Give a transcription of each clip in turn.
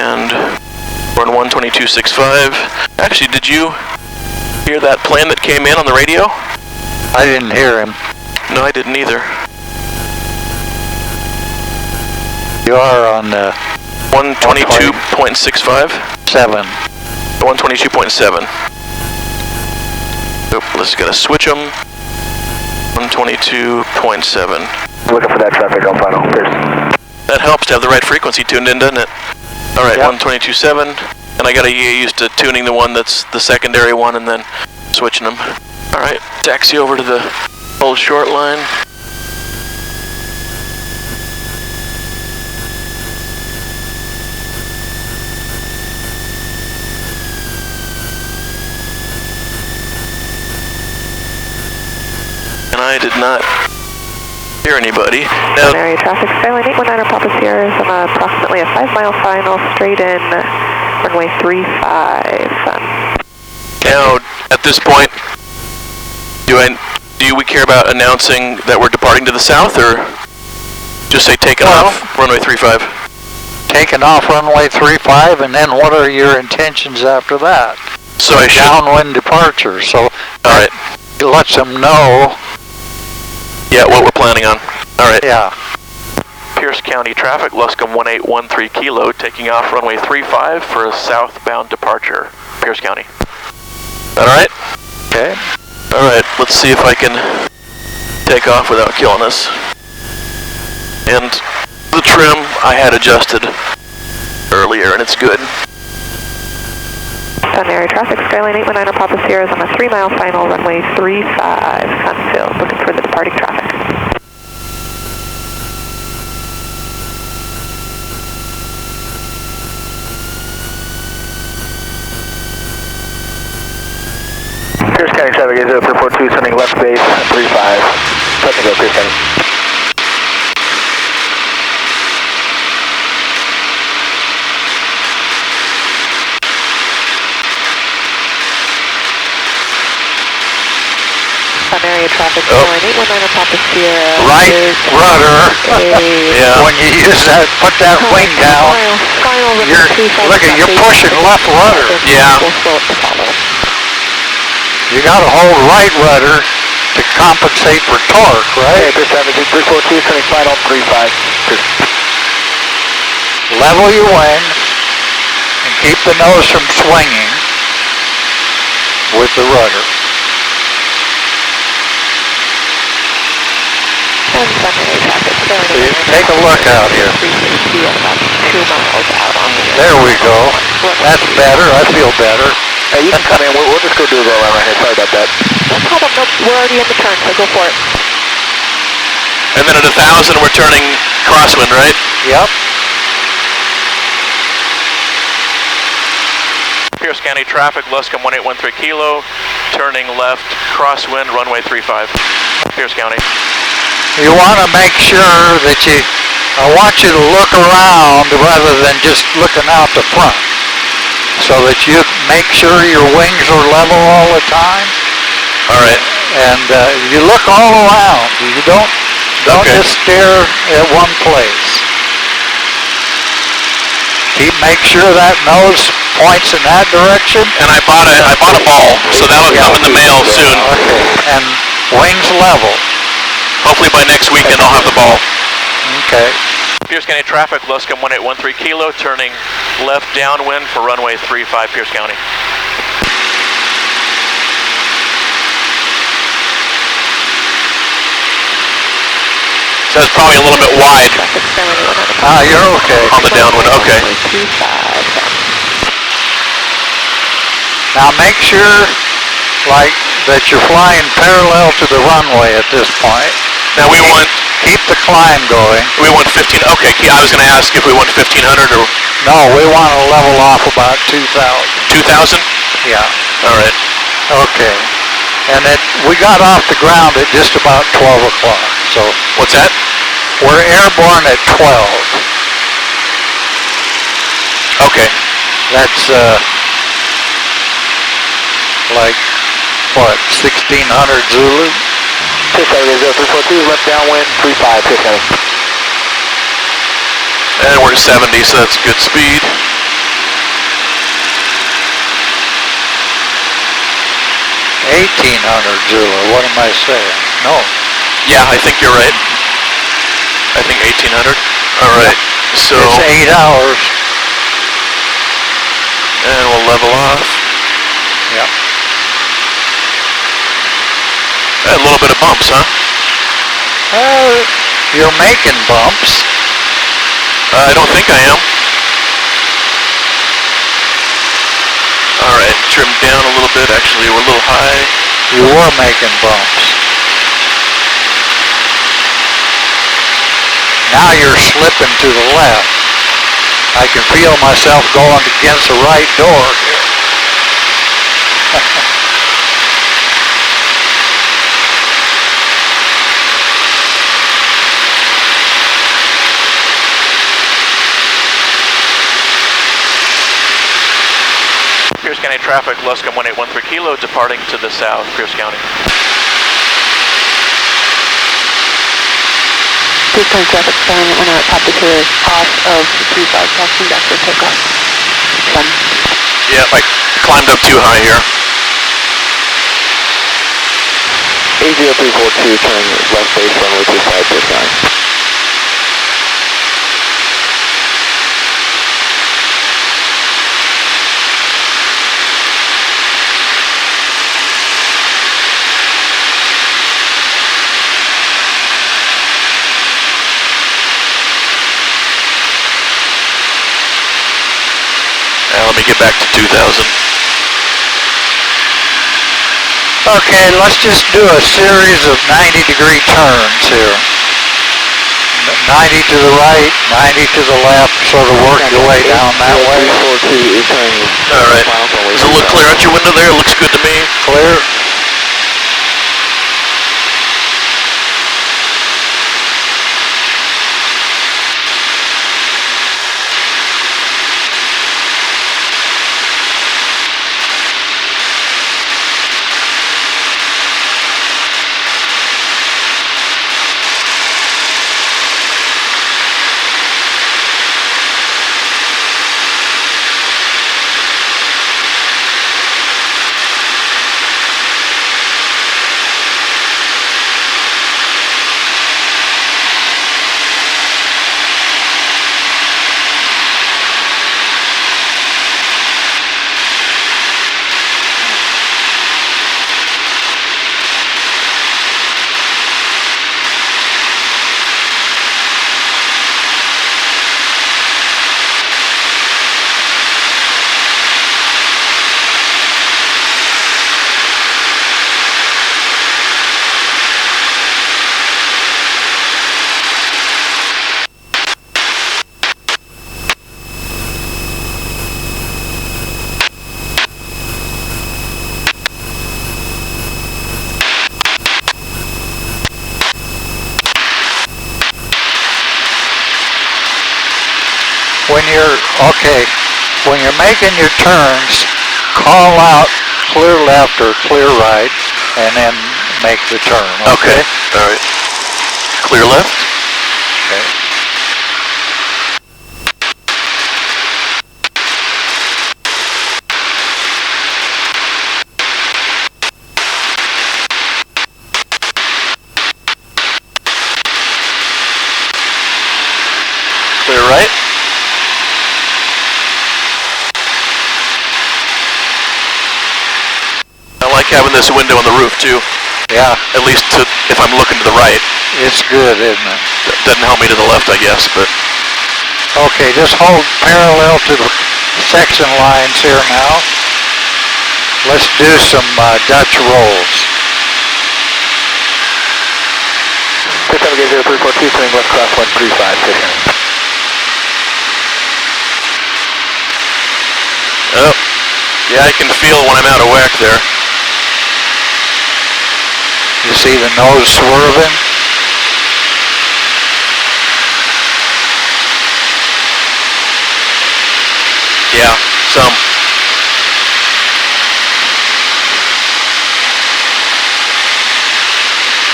and we're on 122.65. Actually, did you hear that plane that came in on the radio? I didn't hear him. No, I didn't either. You are on the 122.65? 7. 122.7. Oop, let's gotta switch them. 122.7. Looking for that traffic on final. Pierce. That helps to have the right frequency tuned in, doesn't it? All right, yep. 122.7, and I gotta get used to tuning the one that's the secondary one and then switching them. All right, taxi over to the old short line. And I did not hear anybody. Now, area traffic, Skyline 819 Papa Sierra is on approximately a 5-mile final, straight in, runway 35. Now, at this point, do we care about announcing that we're departing to the south, or just say taking off runway 35? Taking off runway 35, and then what are your intentions after that? So I should downwind departure. So all right, it lets them know. Yeah, what we're planning on. All right. Yeah. Pierce County traffic, Luscombe 1813 Kilo, taking off runway 35 for a southbound departure, Pierce County. All right? Okay. All right, let's see if I can take off without killing us. And the trim I had adjusted earlier, and it's good. Sun area traffic, Skyline 819 Papa Sierra is on a 3-mile final, runway 35, Sunfield, looking for the departing traffic. Pierce County traffic is 342, sending left base 35. Touching go, Pierce County. Area traffic, Skyline 819 Papa Sierra. Right rudder. Yeah. When you use that, put that wing down. You're pushing left rudder. Yeah. You got to hold right rudder to compensate for torque, right? Okay, Pierce traffic 342, sending final 35. Level your wing and keep the nose from swinging with the rudder. And Sun area traffic, Skyline So you take a look out here. 360 at about 2 miles out on the There we go. That's better. I feel better. Hey, you can come in. We'll just go do a go around right here. Sorry about that. No problem. Nope, we're already in the turn, so go for it. And then at 1,000, we're turning crosswind, right? Yep. Pierce County traffic, Luscombe 1813 Kilo, turning left, crosswind, runway 35. Pierce County. You want to make sure that I want you to look around rather than just looking out the front, so that you make sure your wings are level all the time. All right. And you look all around. You don't just stare at one place. Make sure that nose points in that direction. And I bought a ball, so that'll come in the mail soon. Okay. And wings level. Hopefully by next weekend I'll have the ball. Okay. Pierce County traffic, Luscombe 1813 Kilo, turning left downwind for runway 35, Pierce County. So it's probably a little bit wide. You're okay. On the downwind, okay. Now make sure, that you're flying parallel to the runway at this point. Now we want... Keep the climb going. We want 15, okay, I was going to ask if we want 1,500 or... No, we want to level off about 2,000. 2,000? Yeah. All right. Okay. And we got off the ground at just about 12 o'clock, so... What's that? We're airborne at 12. Okay. That's, 1600 Zulu? Pierce County 342, left downwind, 35, Pierce County. And we're at 70, so that's good speed. 1800 Zulu, what am I saying? No. Yeah, I think you're right. I think 1800. All right. So. It's 8 hours. And we'll level off. Yep. A little bit of bumps, huh? You're making bumps. I don't think I am. All right, trim down a little bit. Actually, we're a little high. You were making bumps. Now you're slipping to the left. I can feel myself going against the right door here. Pierce County traffic, Luscombe 1813 Kilo, departing to the south, Pierce County. Pierce County traffic, 719 top to here, off of 35, crossing back for takeoff. Fun. Yep, I climbed up too high here. 80342, turning left base, runway 25, Pierce County. Let me get back to 2000. Okay, let's just do a series of 90-degree turns here. 90 to the right, 90 to the left, sort of work your way down that way. All right. Does it look clear out your window there? It looks good to me. Clear. When you're making your turns, call out clear left or clear right, and then make the turn. Okay. All right. Clear left. Okay. Clear right. I like having this window on the roof too. Yeah. At least if I'm looking to the right. It's good, isn't it? That doesn't help me to the left, I guess, but. Okay, just hold parallel to the section lines here now. Let's do some Dutch rolls. 67-0342, turning left cross 135, 6. Oh, yeah, I can feel when I'm out of whack there. You see the nose swerving? Yeah, some.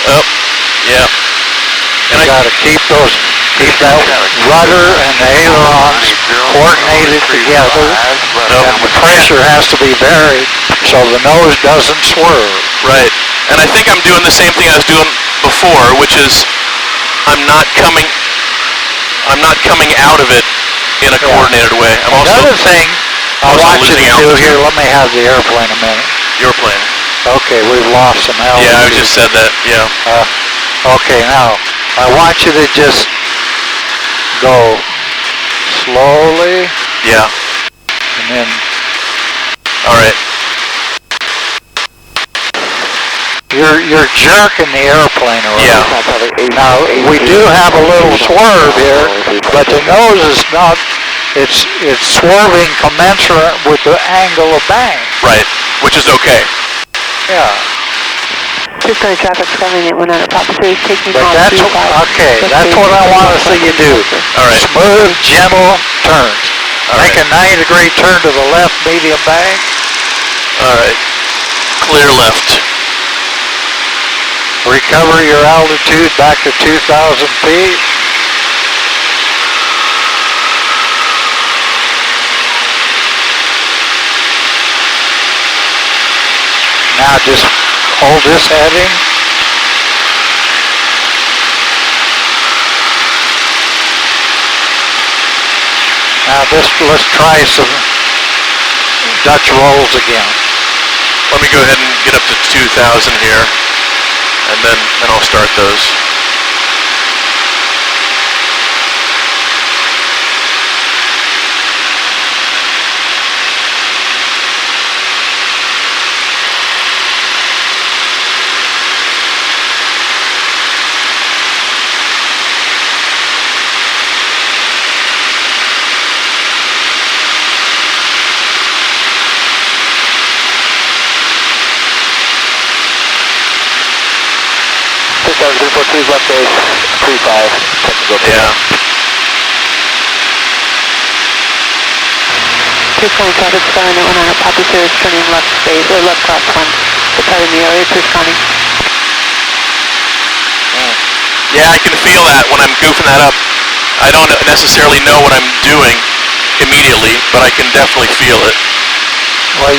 Oh, yeah. And I got to keep that rudder and the ailerons coordinated together, and the pressure has to be varied so the nose doesn't swerve. Right. And I think I'm doing the same thing I was doing before, which is I'm not coming out of it in a coordinated way. I'm also Another thing I want you to do altitude. here, let me have the airplane a minute. Your plane. Okay, we've lost some altitude. Yeah, I just said that, yeah. Okay, now, I want you to just go slowly, Yeah. and then, Alright. you're jerking the airplane around. Yeah. Now, we do have a little swerve here, but the nose is not, it's swerving commensurate with the angle of bank. Right. Which is okay. Yeah. Cisco traffic's coming at 100 Papa Series, taking But on that's, 25. okay, that's what I want to see you do. Alright. Smooth, gentle turns. Make a 90-degree turn to the left, medium bank. Alright. Clear left. Recover your altitude back to 2,000 feet. Now just hold this heading. Now let's try some Dutch rolls again. Let me go ahead and get up to 2,000 here, and then I'll start those. Please left base, 35, technical. Yeah. Cisco traffic's coming at 100 Papa Series, turning left space, or left cross 1. Departing the area, Cisco. Yeah, I can feel that when I'm goofing that up. I don't necessarily know what I'm doing immediately, but I can definitely feel it. Well,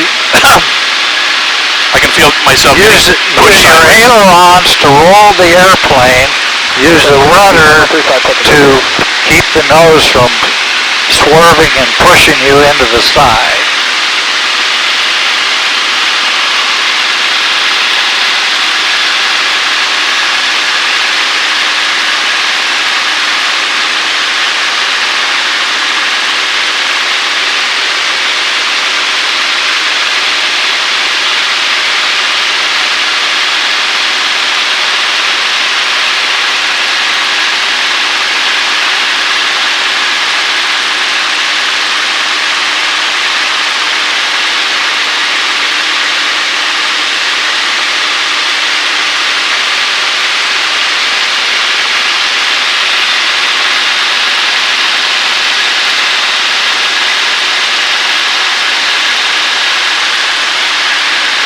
I can feel myself use your ailerons to roll the airplane. Use the rudder to keep the nose from swerving and pushing you into the side.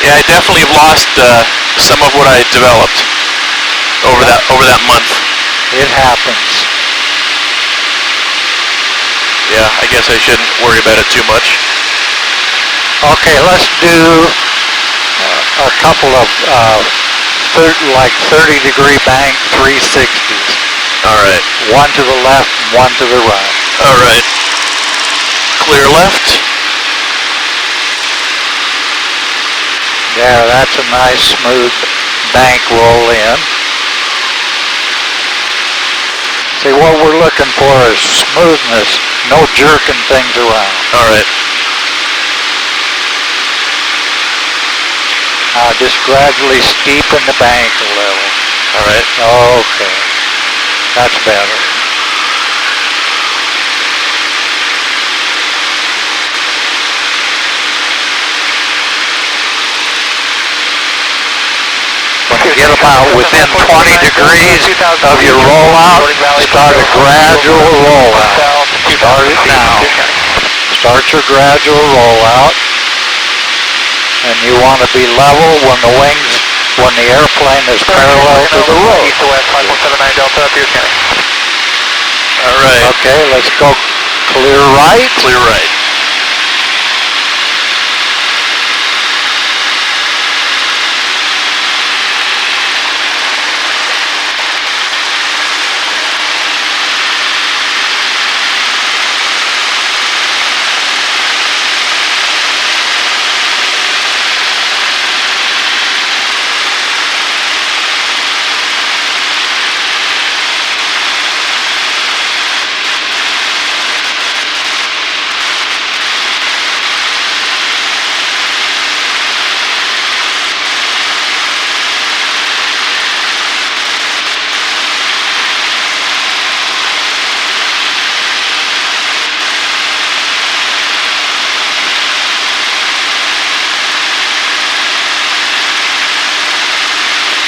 Yeah, I definitely have lost some of what I developed over that month. It happens. Yeah, I guess I shouldn't worry about it too much. Okay, let's do a couple of 30-degree bank 360s. All right. One to the left and one to the right. All right. Clear left. Yeah, that's a nice smooth bank roll in. See, what we're looking for is smoothness, no jerking things around. All right. Just gradually steepen the bank a little. All right. Okay, that's better. Get about within 20 degrees of your rollout, start a gradual rollout. Start it now. Start your gradual rollout. And you want to be level when the wings when the airplane is parallel to the road. East to west, 5479 Delta, Pierce County. All right. Okay, let's go clear right. Clear right.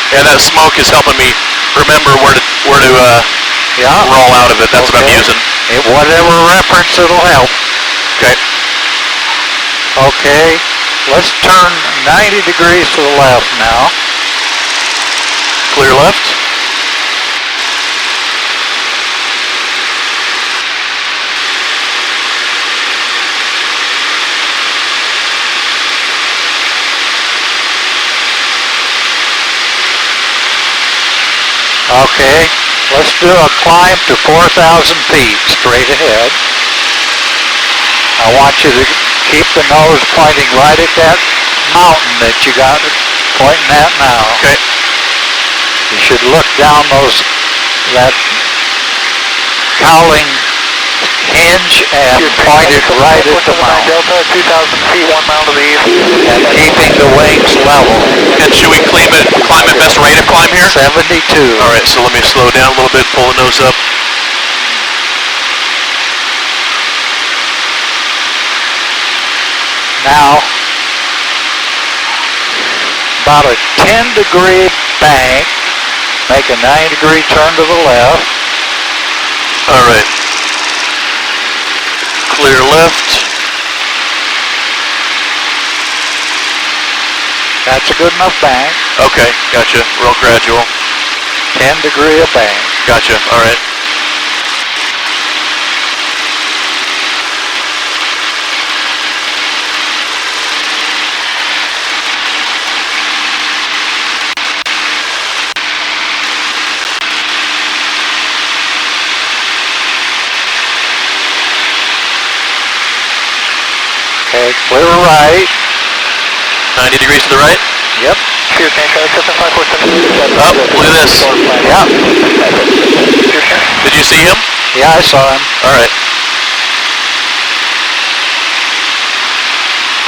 Yeah, that smoke is helping me remember where to roll out of it. That's what I'm using. Whatever reference, it'll help. Okay. Okay, let's turn 90 degrees to the left now. Clear left. Okay, let's do a climb to 4,000 feet straight ahead. I want you to keep the nose pointing right at that mountain that you got it pointing at now. Okay. You should look down that cowling hinge and point it right at the mountain. Delta, 2,000 feet, 1 mile to the east. And keeping the wings level. And should we climb at best rate of climb here? 72. All right, so let me slow down a little bit, pull the nose up. Now, about a 10-degree bank, make a 90-degree turn to the left. All right. Clear left. That's a good enough bank. Okay, gotcha. Real gradual. 10-degree of bank. Gotcha. All right. Okay, clear right. 90 degrees to the right. Yep. Pierce County, Charlie 7547. Oh, look at this. Yeah. Pierce County. Did you see him? Yeah, I saw him. All right.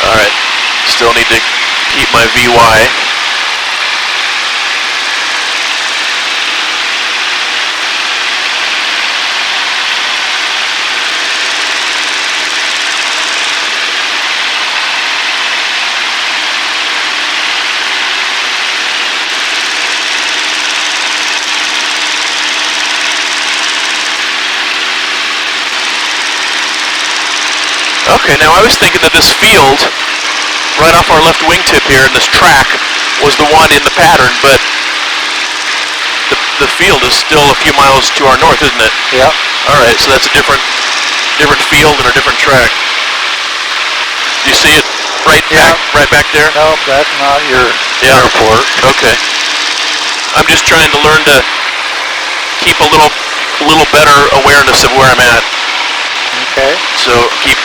All right. Still need to keep my VY. Okay, now I was thinking that this field, right off our left wingtip here, and this track, was the one in the pattern, but the field is still a few miles to our north, isn't it? Yep. All right, so that's a different field and a different track. Do you see it right back there? Nope, that's not your airport. Okay. I'm just trying to learn to keep a little better awareness of where I'm at. Okay. So keep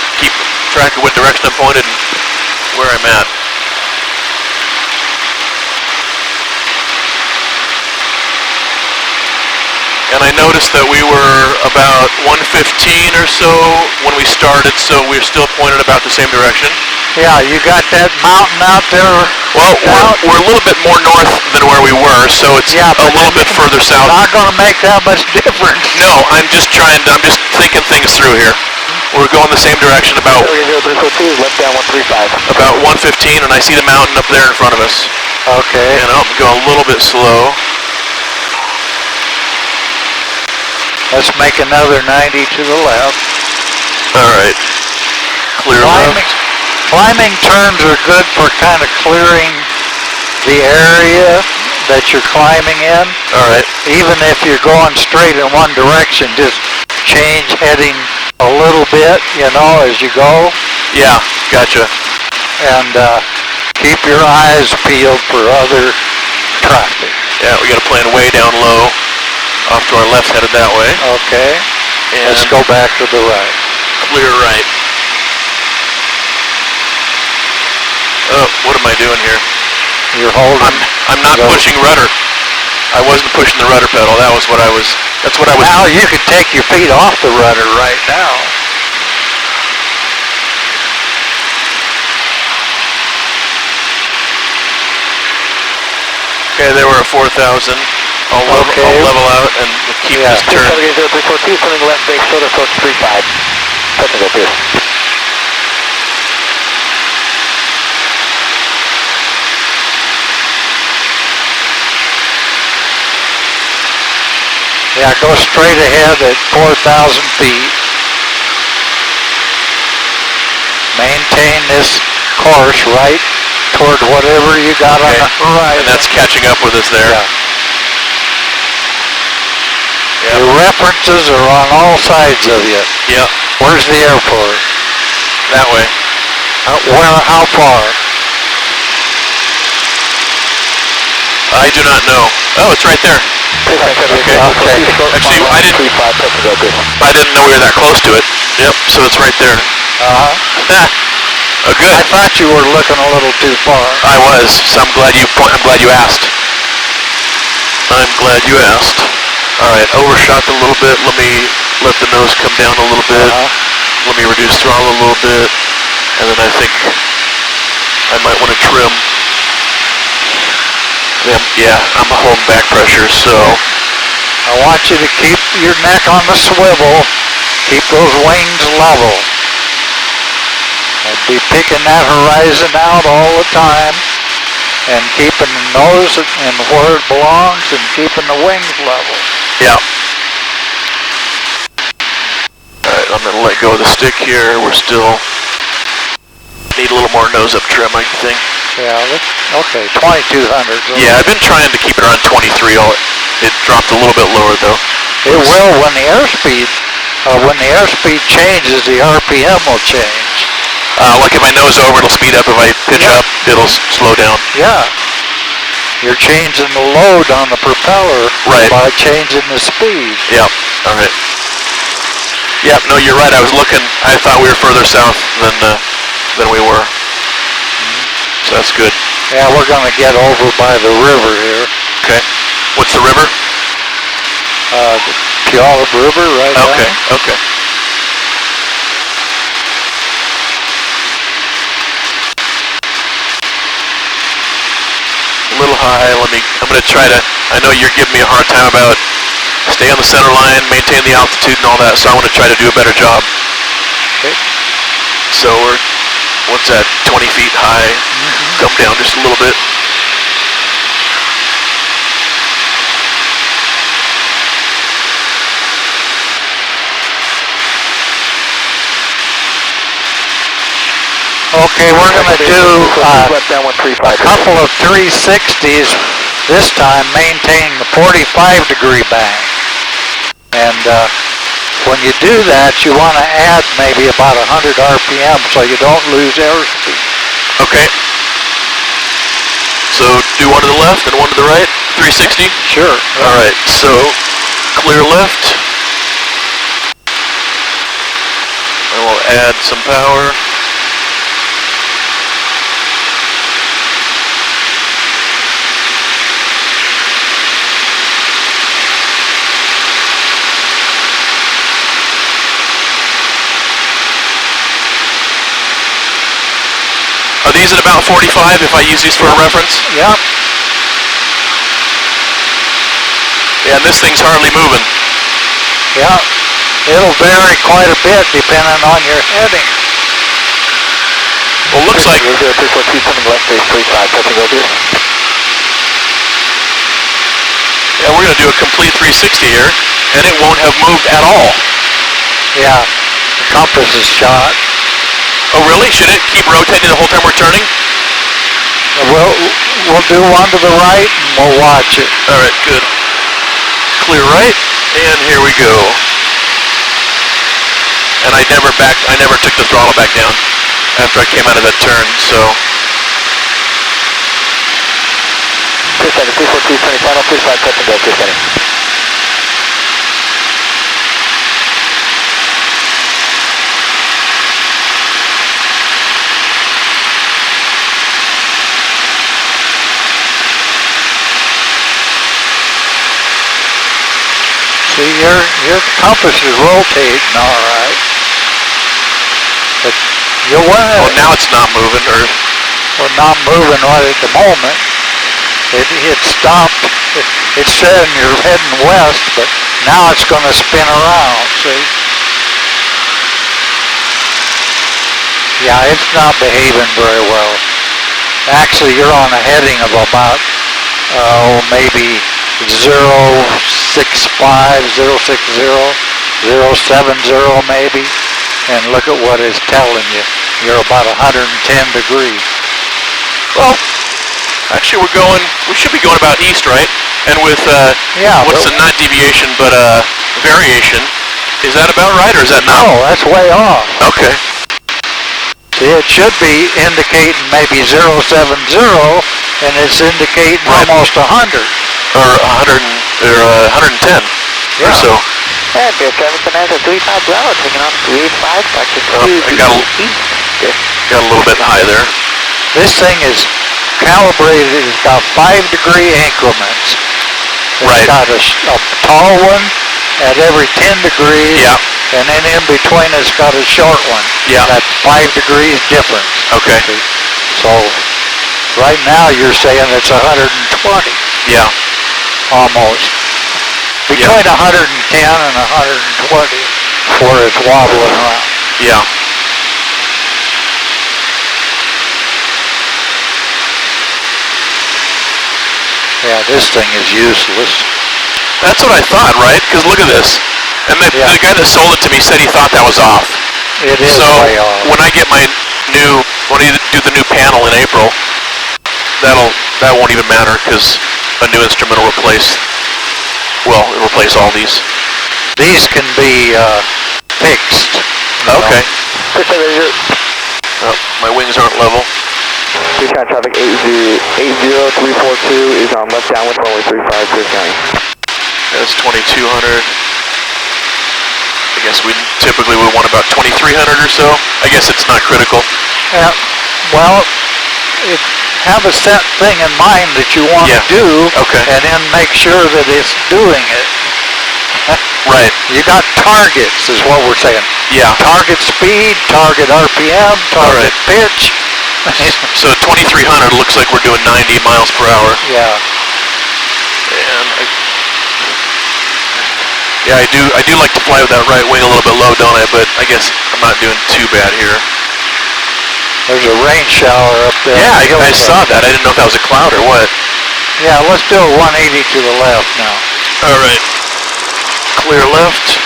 track of what direction I'm pointed and where I'm at. And I noticed that we were about 115 or so when we started, so we're still pointed about the same direction. Yeah, you got that mountain out there. Well, we're a little bit more north than where we were, so it's a little bit further south. Not going to make that much difference. No, I'm just thinking things through here. We're going the same direction about 0342, left down 135. about 115, and I see the mountain up there in front of us. Okay. And I'm going a little bit slow. Let's make another 90 to the left. All right. Clear left. Climbing turns are good for kind of clearing the area that you're climbing in. All right. Even if you're going straight in one direction, just change heading a little bit, you know, as you go. Yeah, gotcha. And keep your eyes peeled for other traffic. Yeah, we got a plane way down low, off to our left, headed that way. Okay. And let's go back to the right. Clear right. Oh, what am I doing here? You're holding. I'm not pushing rudder. I wasn't pushing the rudder pedal. That's what I was. Now you can take your feet off the rudder right now. Okay, there we're at 4,000. I'll level out and keep this turn. 0342, turning left base, shoulder approach 35. Touching up here. Yeah, go straight ahead at 4,000 feet. Maintain this course right toward whatever you got on the horizon. And that's catching up with us there. Yeah. Yep. Your references are on all sides of you. Yep. Where's the airport? That way. How far? I do not know. Oh, it's right there. Okay. Actually, I didn't know we were that close to it. Yep, so it's right there. Oh, good. I thought you were looking a little too far. I was, so I'm glad you asked. I'm glad you asked. All right, overshot a little bit. Let me let the nose come down a little bit. Let me reduce throttle a little bit, and then I think I might want to trim. Yeah, I'm holding back pressure, so I want you to keep your neck on the swivel. Keep those wings level. And be picking that horizon out all the time, and keeping the nose in where it belongs, and keeping the wings level. Yeah. Alright, I'm going to let go of the stick here. We're still need a little more nose up trim, I think. Yeah, okay, 2200. Yeah, I've been trying to keep it around 23. It dropped a little bit lower though. It will when the airspeed changes, the RPM will change. Like if I nose over, it'll speed up. If I pitch up, it'll slow down. Yeah. You're changing the load on the propeller by changing the speed. Yep. All right. Yep. No, you're right. I thought we were further south than we were. So that's good. Yeah, we're going to get over by the river here. Okay. What's the river? The Puyallup River, right? Okay. Down. Okay. A little high. I'm going to try to. I know you're giving me a hard time about stay on the center line, maintain the altitude and all that. So I want to try to do a better job. Okay. So we're. What's that, 20 feet high? Come down just a little bit. Okay, we're going to do a couple of 360s, this time maintaining the 45-degree bank. And when you do that, you want to add maybe about 100 RPM so you don't lose airspeed. Okay. So do one to the left and one to the right? 360? Sure. All right. So clear left. And we'll add some power. Are these at about 45 if I use these for a reference? Yep. Yeah, and this thing's hardly moving. Yeah. It'll vary quite a bit depending on your heading. Well, looks like... 0342 coming left base 35, touching over here. Yeah, we're going to do a complete 360 here, and it won't have moved at all. Yeah. The compass is shot. Oh, really? Should it keep rotating the whole time we're turning? We'll do one to the right and we'll watch it. All right, good. Clear right, and here we go. And I never took the throttle back down after I came out of that turn, so. 2 seconds, 342, turning final, 35, touch and go, 2 seconds. See, your compass is rotating all right. But you're Oh, now it's not moving, or? Well, not moving right at the moment. It stopped. It said you're heading west, but now it's going to spin around, see? Yeah, it's not behaving very well. Actually, you're on a heading of about, maybe 065, 060, 070 maybe. And look at what it's telling you. You're about 110 degrees. Well, actually we should be going about east, right? And with, what's the not deviation, but variation, is that about right, or is that not? No, that's way off. Okay. See, it should be indicating maybe 070, and it's indicating almost 100. Or 110 Yeah. or so. Yeah, Beer 7 35 Bravo, taking on 385, touching I got a little bit high there. This thing is calibrated. It's got 5-degree increments. It's got a tall one at every 10 degrees. Yeah. And then in between it's got a short one. Yeah. That's 5 degrees difference. Okay. So right now you're saying it's 120. Yeah. Almost. Between 110 and 120 before it's wobbling around. Yeah. Yeah, this thing is useless. That's what I thought, right? Because look at this. And the guy that sold it to me said he thought that was off. It is so way off. When I get when I do the new panel in April, that won't even matter because a new instrument will replace all these. These can be fixed. Okay. Oh, my wings aren't level. Recon traffic 80342 is on left downwind runway 35, Pierce County. That's 2200. I guess we typically would want about 2300 or so. I guess it's not critical. Yeah. Well, have a set thing in mind that you want to do, and then make sure that it's doing it. Right. You got targets, is what we're saying. Yeah. Target speed, target RPM, target pitch. So 2300 looks like we're doing 90 miles per hour. Yeah. And I do like to fly with that right wing a little bit low, don't I? But I guess I'm not doing too bad here. There's a rain shower up there. Yeah, I saw that. I didn't know if that was a cloud or what. Yeah, let's do a 180 to the left now. All right. Clear left.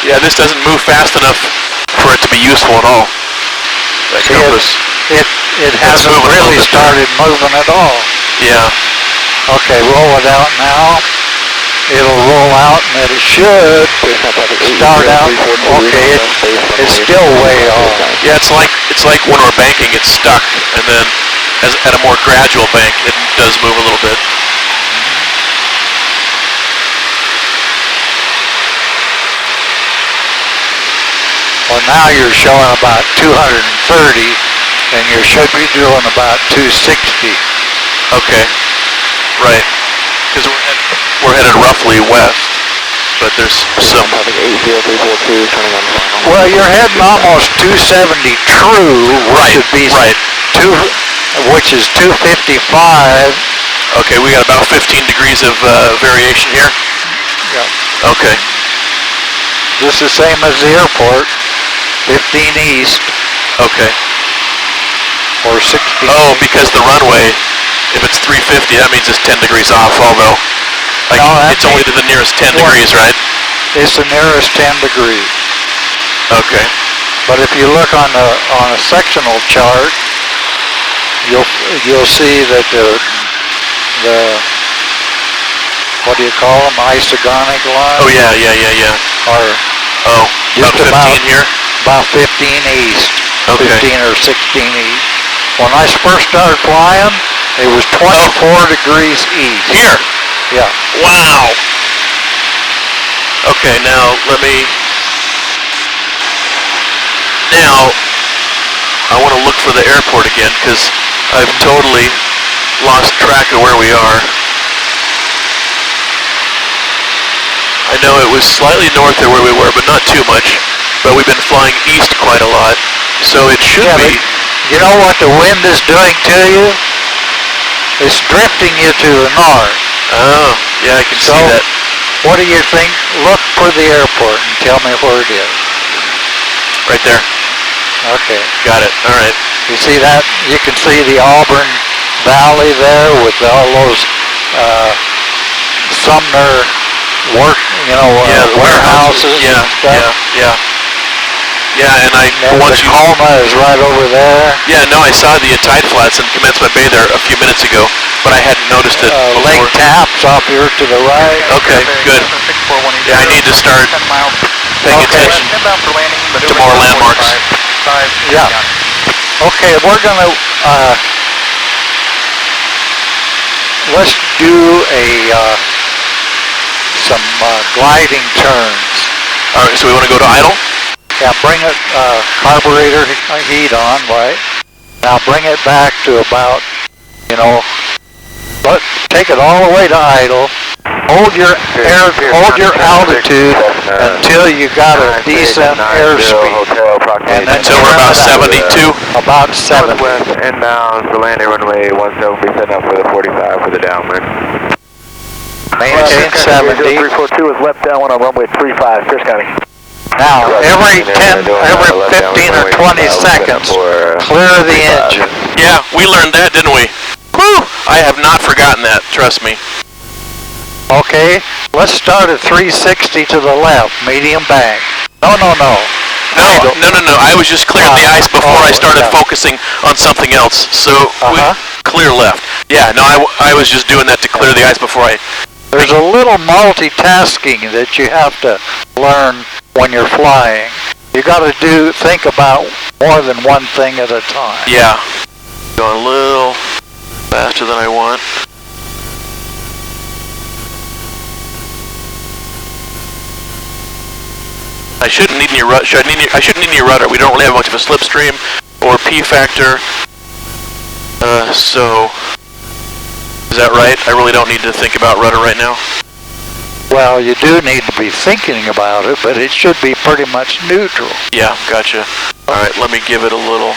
Yeah, this doesn't move fast enough for it to be useful at all. That compass. It hasn't really started moving at all. Yeah. Okay, roll it out now. It'll roll out and it should start out. Okay, it's still way off. Yeah, it's like when we're banking, it's stuck, and then at a more gradual bank, it does move a little bit. Well, now you're showing about 230, and you should be doing about 260. Okay, right. Because we're headed roughly west, but there's some. 80342 turning on final. Well, you're heading almost 270 true, which would be which is 255. Okay, we got about 15 degrees of variation here. Yeah. Okay. Just the same as the airport. 15 east. Okay. Or 16. Oh, because the runway, if it's 350, that means it's 10 degrees off, although like, no, it's only to the nearest 10 degrees, right? It's the nearest 10 degrees. Okay. But if you look on a sectional chart, you'll see that the what do you call them? Isogonic lines? Oh yeah. Are just about 15 here? About 15 east. Okay. 15 or 16 east. When I first started flying, it was 24 degrees east. Here? Yeah. Wow. Okay, now Now, I want to look for the airport again because I've totally lost track of where we are. I know it was slightly north of where we were, but not too much. But we've been flying east quite a lot, so it should be. You know what the wind is doing to you? It's drifting you to the north. Oh, yeah, I can see that. What do you think? Look for the airport and tell me where it is. Right there. Okay. Got it. All right. You see that? You can see the Auburn Valley there with all those Sumner warehouses. Yeah, and stuff. Yeah, and Luscombe is right over there. Yeah, no, I saw the tide flats in Commencement Bay there a few minutes ago, but I hadn't noticed it before. Lake Taps off here to the right. Okay, good. Yeah, I need to start paying attention to more landmarks. Yeah. Okay, we're gonna let's do some gliding turns. All right, so we want to go to idle? Yeah, bring it carburetor heat on, right? Now bring it back to about, take it all the way to idle. Hold your altitude until you got a decent airspeed. And until we're about 72? About 70. Northwest inbound for landing runway 17, be setting up for the 45 for the downwind. Maintain 70. 342 is left downwind on runway 35, Pierce County. Now, every 15 or 20 seconds, clear the engine. Yeah, we learned that, didn't we? Whew! I have not forgotten that, trust me. Okay, let's start at 360 to the left, medium bank. No. No, I was just clearing the ice before I started focusing on something else. So, we clear left. Yeah, no, I was just doing that to clear the ice before I... There's a little multitasking that you have to learn when you're flying. You got to think about more than one thing at a time. Yeah. Going a little faster than I want. I shouldn't need any I shouldn't need any rudder. We don't really have much of a slipstream or P factor. So is that right? I really don't need to think about rudder right now. Well, you do need to be thinking about it, but it should be pretty much neutral. Yeah, gotcha. All right, let me give it a little.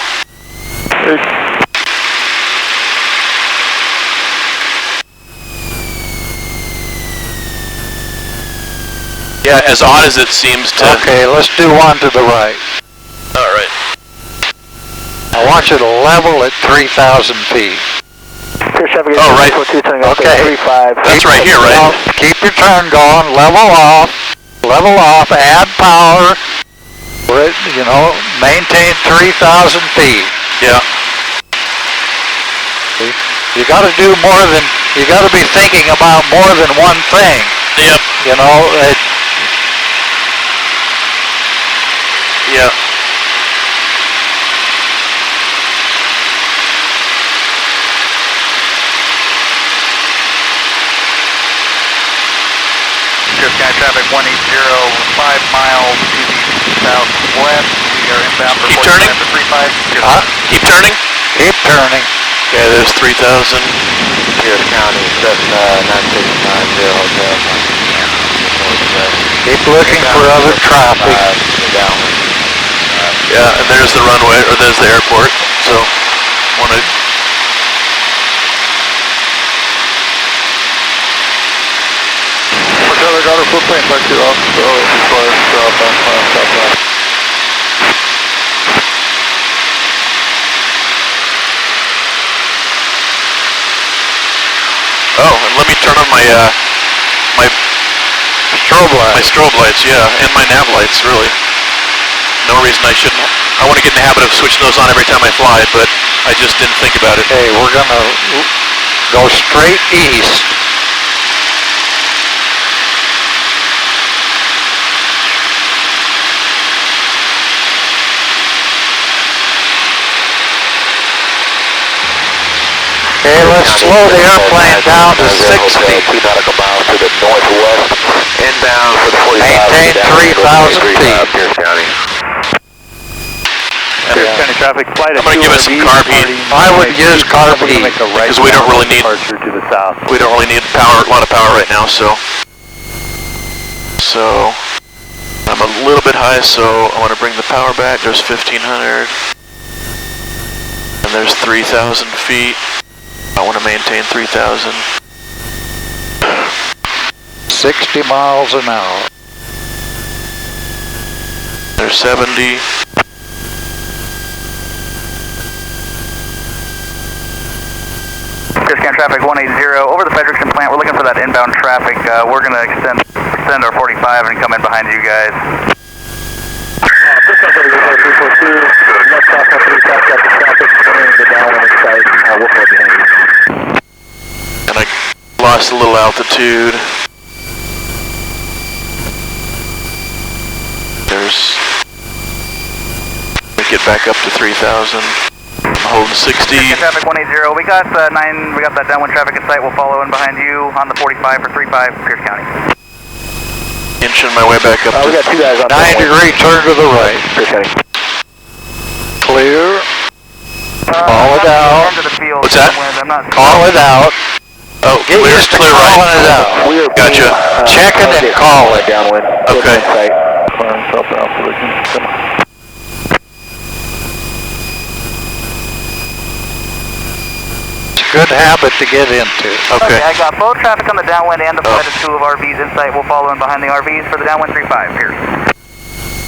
Yeah, as odd as it seems to... Okay, let's do one to the right. All right. I want you to level at 3,000 feet. Oh, right. Okay. That's right here, right? Keep your turn going. Level off, add power. Maintain 3,000 feet. Yeah. You got to do more than, you got to be thinking about more than one thing. Yep. Yeah. Sky traffic 180, 5 miles to the southwest. We are inbound for 45 to 35. Keep turning? Keep turning. Okay, there's 3,000. Pierce County, Cessna 9690 Hotel. Keep looking for other traffic. Yeah, and there's the runway, or there's the airport. So, want to... Got our footprint back to us, so before stop. Oh, and let me turn on my my strobe lights, yeah, and my nav lights, really. No reason I shouldn't. I want to get in the habit of switching those on every time I fly, but I just didn't think about it. Okay, we're gonna go straight east. Okay, let's slow the airplane down to 60. 2 nautical miles to the northwest, inbound for the 45. Maintain 3,000 feet. Pierce County. Pierce County traffic, flight I'm going to give it some carb heat. I would use carb heat. Because we don't really need departure to the south. We don't really need power, a lot of power right now, so I'm a little bit high, so I want to bring the power back. There's 1,500, and there's 3,000 feet. I want to maintain 3,000. 60 miles an hour. There's 70. Pierce County traffic 180 over the Frederickson plant. We're looking for that inbound traffic. We're going to extend our 45 and come in behind you guys. And I lost a little altitude. We get back up to 3,000. I'm holding 60. Traffic 180. We got that downwind traffic in sight. We'll follow in behind you on the 45 for 35 Pierce County. Inching my way back up to We got 2 guys on 9-degree turn to the right. Pierce County. Clear. Call it out. What's that? Call it out. Oh, Get clear, used to clear calling right. it out. Gotcha. Check it and call it. Downwind. Okay. Good habit to get into. Okay. I got both traffic on the downwind and the flight of 2 of RVs in sight. We'll follow in behind the RVs for the downwind 35 Pierce.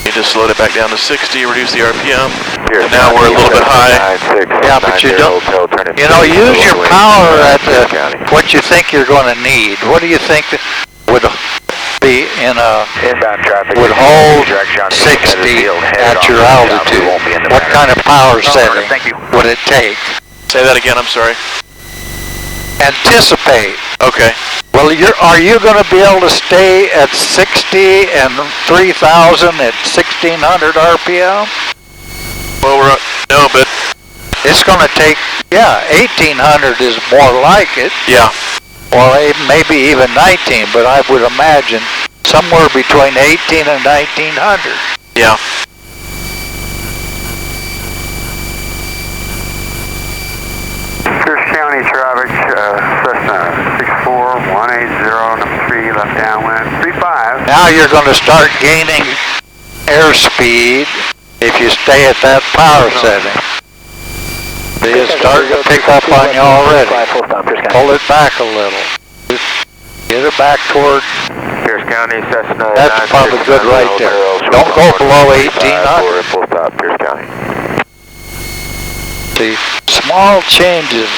You just slowed it back down to 60, reduce the RPM. And now we're a little bit high. Yeah, but you don't, use your power at what you think you're going to need. What do you think would be in a, Inbound traffic would hold 60 at your altitude? What kind of power setting would it take? Say that again, I'm sorry. Anticipate. Okay. Well, are you going to be able to stay at 60 and 3,000 at 1,600 RPM? Well, no, but It's going to take, 1,800 is more like it. yeah. Or maybe even 19, but I would imagine somewhere between 18 and 1,900. Yeah. Pierce County traffic, Cessna 64180, number 3, left downwind, 35. Now you're going to start gaining airspeed if you stay at that power setting. It's starting to pick up on you already. Pull it back a little. Just get it back toward. Pierce County, Cessna. That's probably good right there. Don't go below 1,800. Full stop, Pierce County. See, small changes.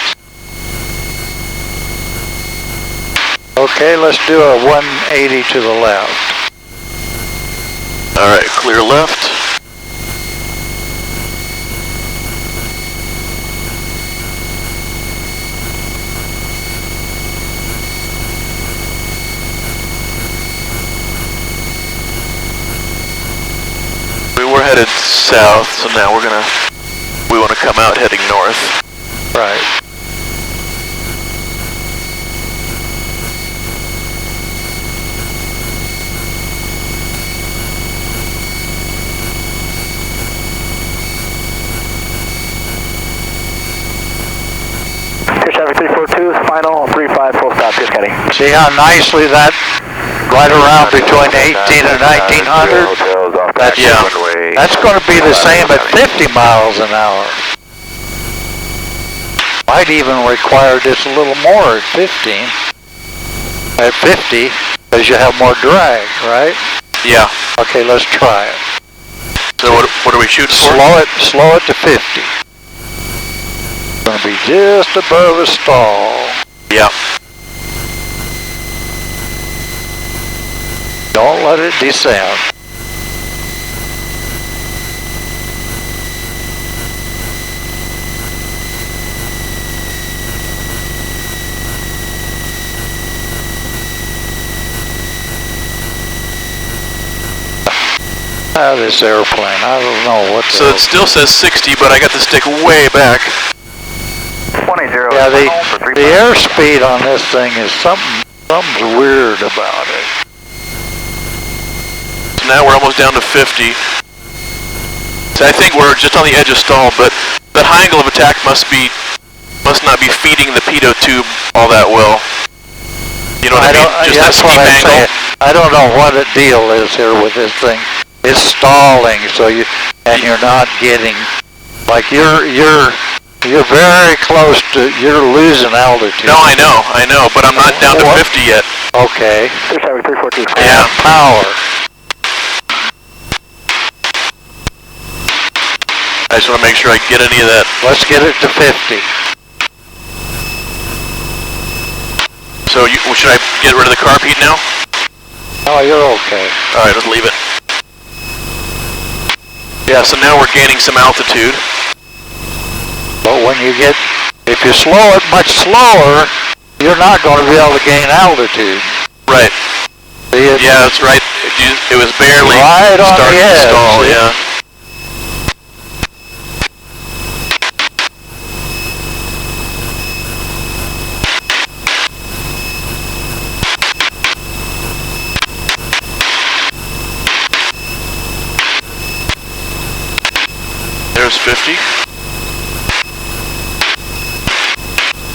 Okay, let's do a 180 to the left. All right, clear left. We were headed south, so now we want to come out heading north. Right. Traffic 342, final 35, full stop, Pierce County. See how nicely that right around between 18 and 1900? That's going to be the same at 50 miles an hour. Might even require just a little more at 15. At 50, because you have more drag, right? Yeah. Okay, let's try it. So what are we shooting for? Slow it to 50. Going to be just above a stall. Yeah. Don't let it descend. This airplane, I don't know what. So it still says 60, but I got the stick way back. 20-0. Yeah, the airspeed on this thing is something's weird about it. So now we're almost down to 50. So I think we're just on the edge of stall, but that high angle of attack must not be feeding the pitot tube all that well. You know what I mean? Just that steep angle. I don't know what the deal is here with this thing. It's stalling, so you're not getting, like you're very close to, you're losing altitude. No, I know, but I'm not down to 50 yet. Okay. Yeah. Power. I just want to make sure I get any of that. Let's get it to 50. So should I get rid of the carb heat now? Oh, you're okay. All right, let's leave it. Yeah, so now we're gaining some altitude. But when if you slow it much slower, you're not going to be able to gain altitude. Right. Yeah, that's right. It was barely right on starting the edge, to stall, yeah. There's 50.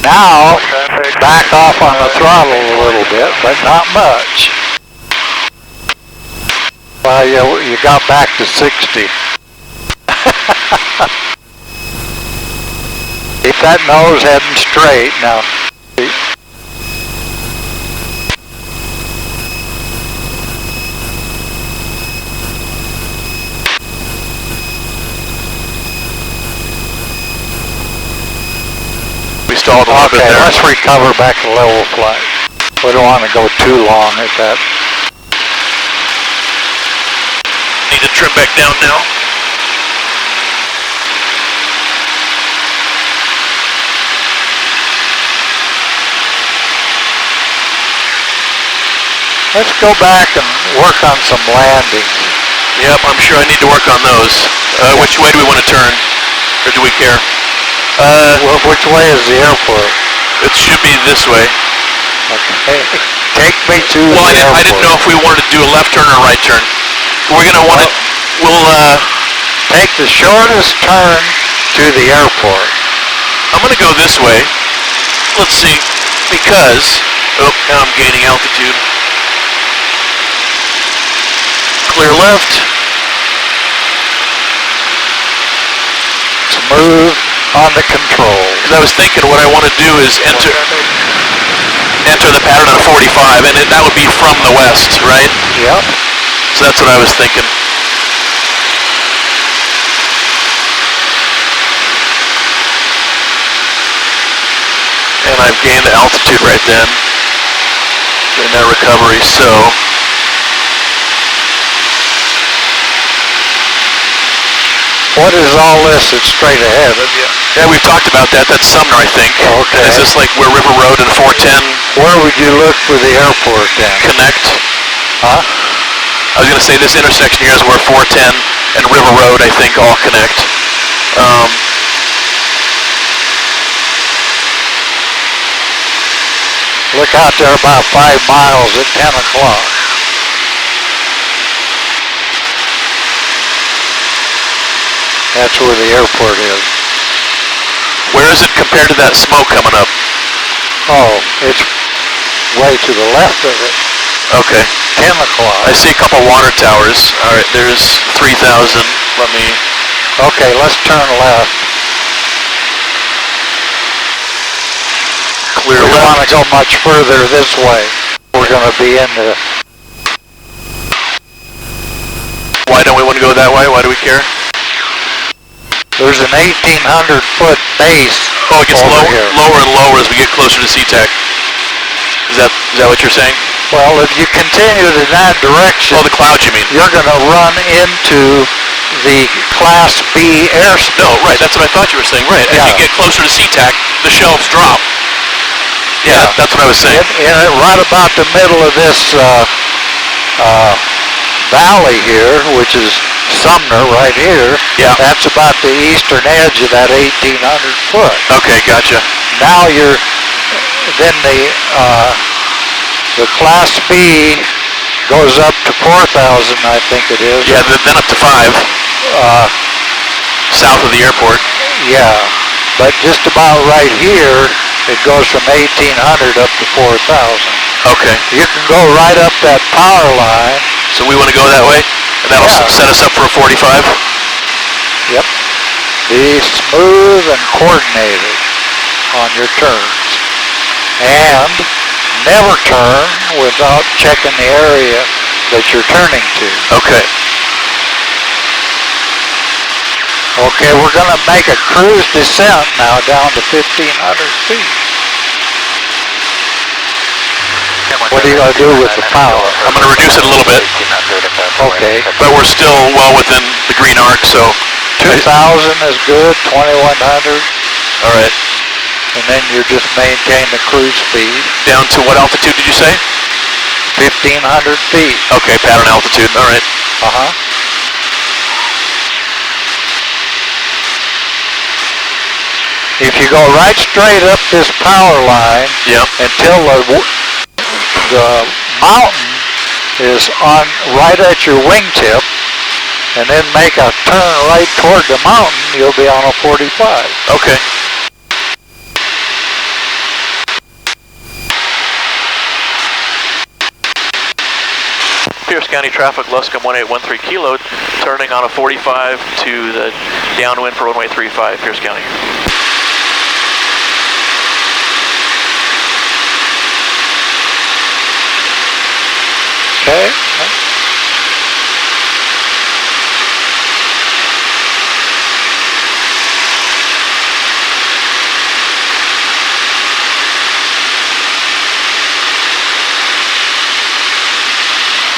Now, back off on the throttle a little bit, but not much. Well, you got back to 60. Keep that nose heading straight. Now, we stalled a little bit there. Let's recover back to level flight. We don't want to go too long at that. Need to trim back down now. Let's go back and work on some landings. Yep, I'm sure I need to work on those. Which way do we want to turn? Or do we care? Well, which way is the airport? It should be this way. Okay. Take me to Well, the airport. I didn't know if we wanted to do a left turn or a right turn. We're going to want it, take the shortest turn to the airport. I'm going to go this way. Let's see, because, now I'm gaining altitude. Clear left. Smooth on the control. Because I was thinking what I want to do is enter the pattern on 45, and that would be from the west, right? Yep. So that's what I was thinking. And I've gained altitude right then in that recovery, so what is all this that's straight ahead of you? yeah, we've talked about that. That's Sumner, I think. Okay. Is this like where River Road and 410 Where would you look for the airport then? connect? Huh? I was going to say this intersection here is where 410 and River Road, I think, all connect. Look out there about 5 miles at 10 o'clock. That's where the airport is. Where is it compared to that smoke coming up? Oh, it's way to the left of it. Okay. 10 o'clock. I see a couple water towers. All right, there's 3,000. Let me... Okay, let's turn left. Clear We don't want to left. go much further this way. We're going to be in the... Why don't we want to go that way? Why do we care? There's an 1,800-foot base. Oh, it gets over lower, here. lower and lower as we get closer to SeaTac. Is that what you're saying? Well, if you continue in that direction, Oh, the clouds, you mean? you're going to run into the Class B airspace. No, right, that's what I thought you were saying, right. As Yeah. you get closer to SeaTac, the shelves drop. Yeah, that's what I was saying. Right about the middle of this valley here, which is Sumner right here, Yeah. that's about the eastern edge of that 1,800 foot. Okay, gotcha. Now then the Class B goes up to 4,000, I think it is. Yeah, then up to 5, south of the airport. Yeah, but just about right here, it goes from 1,800 up to 4,000. Okay, You can go right up that power line. so we want to go that way? And that'll set us up for a 45? Yep. Be smooth and coordinated on your turns. And never turn without checking the area that you're turning to. Okay. Okay, we're going to make a cruise descent now down to 1,500 feet. What are you going to do with the power? I'm going to reduce it a little bit. Okay. But we're still well within the green arc, so... 2,000 is good, 2,100. All right. And then you just maintain the cruise speed. Down to what altitude did you say? 1,500 feet. Okay, pattern altitude, all right. Uh-huh. If you go right straight up this power line Yep. until the mountain is on right at your wingtip, and then make a turn right toward the mountain, you'll be on a 45. Okay. Pierce County traffic, Luscombe 1813 Kilo, turning on a 45 to the downwind for runway 35, Pierce County. Okay.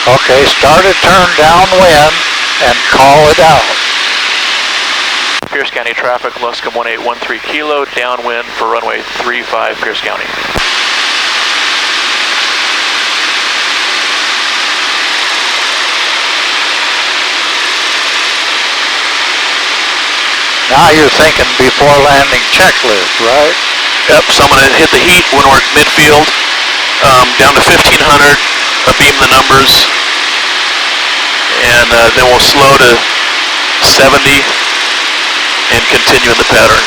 Okay, start a turn downwind and call it out. Pierce County traffic, Luscombe 1813 Kilo, downwind for runway 35, Pierce County. Now you're thinking before landing checklist, right? Yep, so I'm going to hit the heat when we're at midfield, down to 1,500, beam the numbers, and then we'll slow to 70 and continue in the pattern.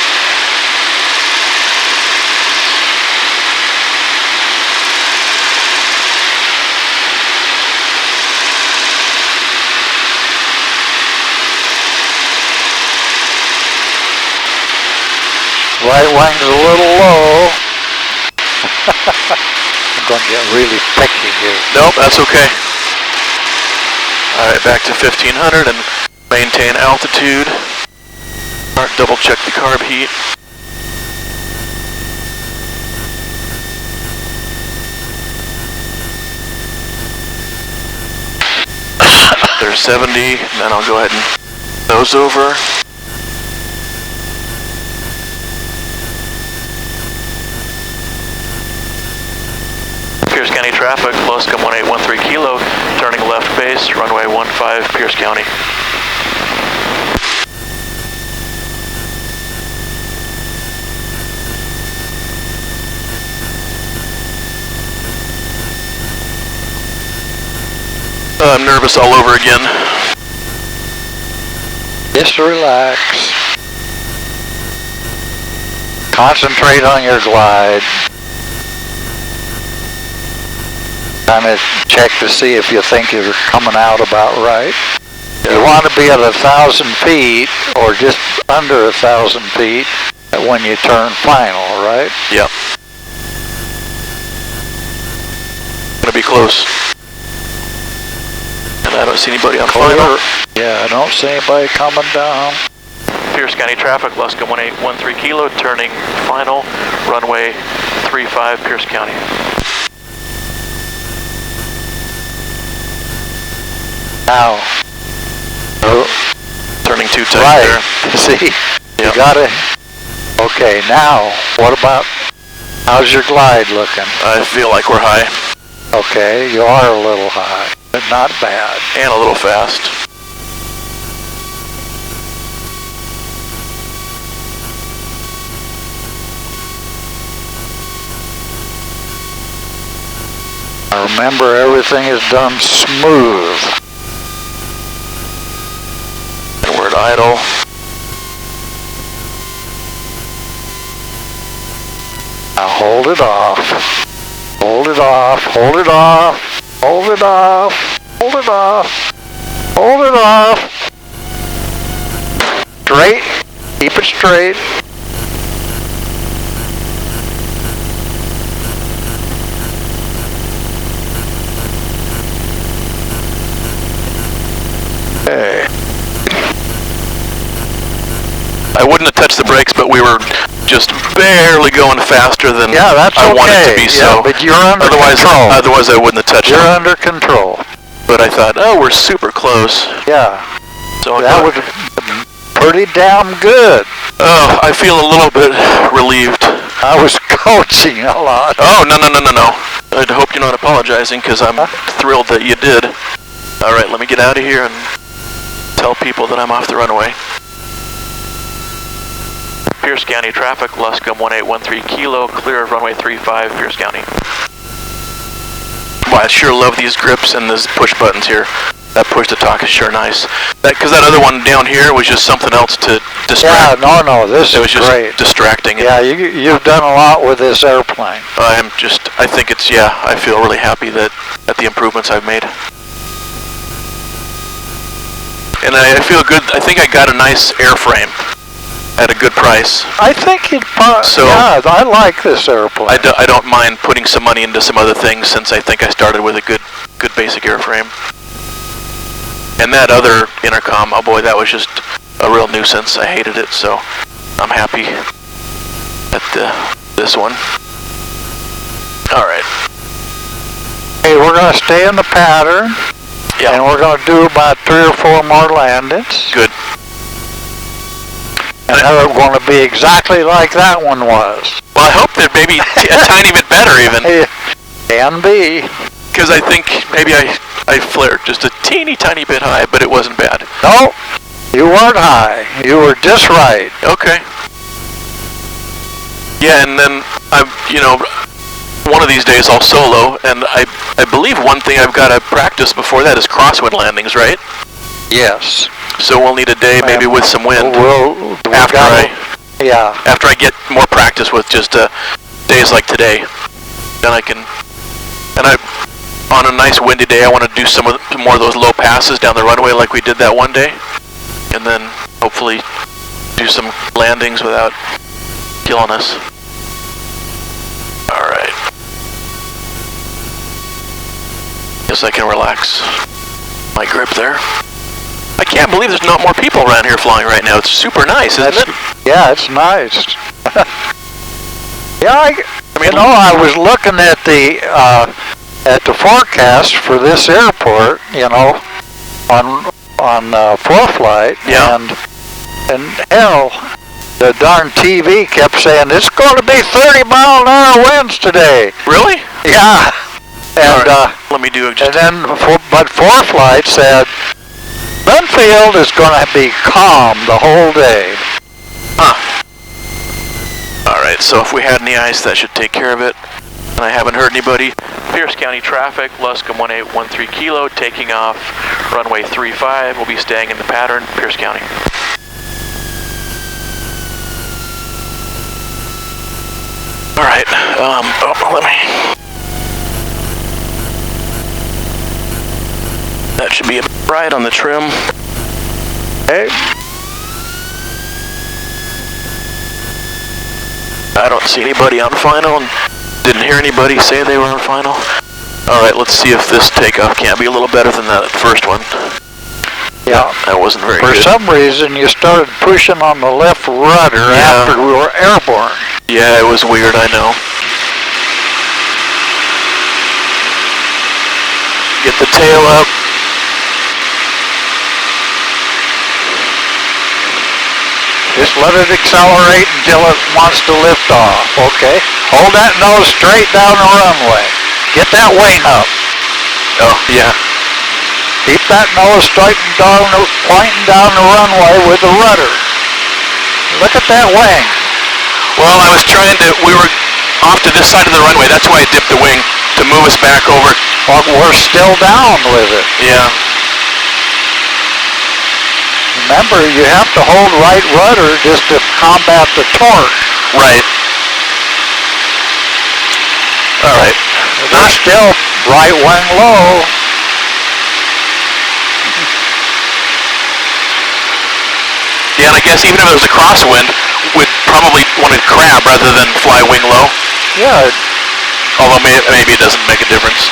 Right wing's a little low. I'm going to get really picky here. Nope, that's okay. All right, back to 1,500 and maintain altitude. Double check the carb heat. There's 70, and then I'll go ahead and nose over. Pierce County traffic, Luscombe 1813 Kilo, turning left base, runway 15, Pierce County. I'm nervous all over again. Just relax. Concentrate on your glide. Kind of check to see if you think you're coming out about right. You want to be at 1,000 feet or just under 1,000 feet when you turn final, right? Yep. Gonna be close. And I don't see anybody on final. Yeah, I don't see anybody coming down. Pierce County traffic, Luscombe 1813 Kilo, turning final, runway 35, Pierce County. Now. Turning too tight Right. there. See? Yep. You gotta... Okay, now, what about... How's your glide looking? I feel like we're high. Okay, you are a little high, but not bad. And a little fast. Remember, everything is done smooth. And we're at idle. Now hold it off. Hold it off. Hold it off. Hold it off. Hold it off. Hold it off. Straight. Keep it straight. Okay. I wouldn't have touched the brakes, but we were just barely going faster than Yeah, that's I okay. wanted to be. So, Yeah, but you're under otherwise, control. otherwise I wouldn't have touched You're it. under control. But I thought, oh, we're super close. Yeah. So That was pretty damn good. Oh, I feel a little bit relieved. I was coaching a lot. Oh, no. I hope you're not apologizing, because I'm thrilled that you did. All right, let me get out of here and tell people that I'm off the runway. Pierce County traffic, Luscombe 1813 Kilo, clear of runway 35, Pierce County. Boy, I sure love these grips and these push buttons here. That push to talk is sure nice. Because that other one down here was just something else to distract. Yeah, no, this It was is just great. distracting. Yeah, you've done a lot with this airplane. I think it's, I feel really happy at the improvements I've made. And I feel good. I think I got a nice airframe at a good price. I think yeah, I like this airplane. I don't mind putting some money into some other things, since I think I started with a good basic airframe. And that other intercom, oh boy, that was just a real nuisance. I hated it, so I'm happy at this one. All right. Hey, we're going to stay in the pattern. Yeah. And we're going to do about 3 or 4 more landings. Good. And they're going to be exactly like that one was. Well, I hope they're maybe a tiny bit better even. Can be. Because I think maybe I flared just a teeny tiny bit high, but it wasn't bad. No, you weren't high. You were just right. Okay. Yeah, and then one of these days I'll solo, and I believe one thing I've got to practice before that is crosswind landings, right? Yes. So we'll need a day maybe with some wind after I get more practice with just days like today. Then I can, on a nice windy day, I want to do some more of those low passes down the runway like we did that one day, and then hopefully do some landings without killing us. All right. Guess I can relax my grip there. I can't believe there's not more people around here flying right now. It's super nice, isn't it? Yeah, it's nice. Yeah, I was looking at the forecast for this airport, on ForeFlight, and hell, the darn TV kept saying it's going to be 30-mile-an-hour winds today. Really? Yeah. And let me do it. Just but ForeFlight said Benfield is going to be calm the whole day. Huh. All right. So if we had any ice, that should take care of it. And I haven't heard anybody. Pierce County traffic, Luscombe 1813 Kilo, taking off runway 35. We'll be staying in the pattern, Pierce County. All right. Let me. That should be right on the trim. Okay. I don't see anybody on final, and didn't hear anybody say they were on final. All right, let's see if this takeoff can't be a little better than that first one. Yeah. That wasn't very For good. some reason, you started pushing on the left rudder after we were airborne. Yeah, it was weird, I know. Get the tail up. let it accelerate until it wants to lift off, okay? Hold that nose straight down the runway. Get that wing up. Oh, yeah. Keep that nose straight down, pointing down the runway with the rudder. Look at that wing. Well, I was trying to, we were off to this side of the runway. That's why I dipped the wing, to move us back over. Well, we're still down with it. Yeah. Remember, you have to hold right rudder just to combat the torque. Right. All right. We're still right wing low. Yeah, and I guess even if it was a crosswind, we'd probably want to crab rather than fly wing low. Yeah. Although maybe it doesn't make a difference.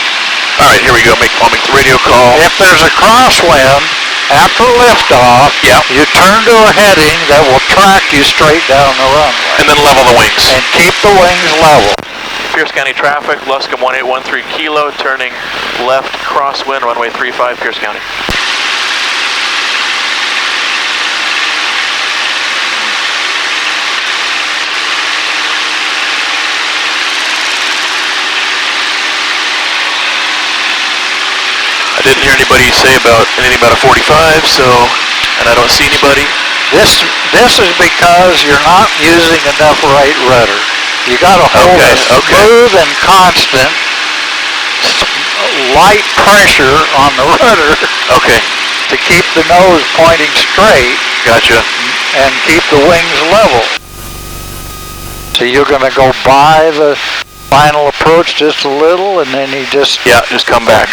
All right, here we go. I'll make the radio call. If there's a crosswind, after liftoff, you turn to a heading that will track you straight down the runway. And then level the wings. And keep the wings level. Pierce County traffic, Luscombe 1813 Kilo, turning left crosswind, runway 35, Pierce County. I didn't hear anybody say anything about a 45, so, and I don't see anybody. This is because you're not using enough right rudder. You got to hold a smooth and constant light pressure on the rudder. Okay. To keep the nose pointing straight. Gotcha. And keep the wings level. So you're going to go by the final approach just a little, and then you just come back.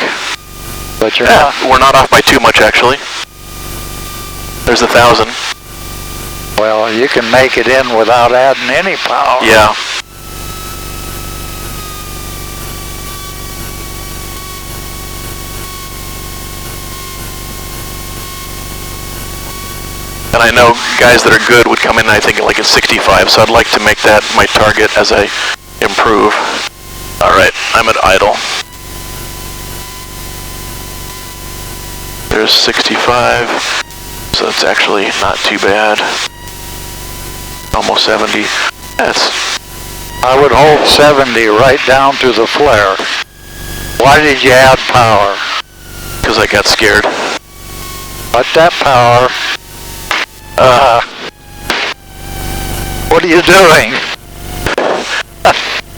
But you're not. We're not off by too much, actually. There's 1,000. Well, you can make it in without adding any power. Yeah. And I know guys that are good would come in, I think, like at 65, so I'd like to make that my target as I improve. All right, I'm at idle. There's 65, so it's actually not too bad. Almost 70. I would hold 70 right down to the flare. Why did you add power? Because I got scared. But that power. What are you doing?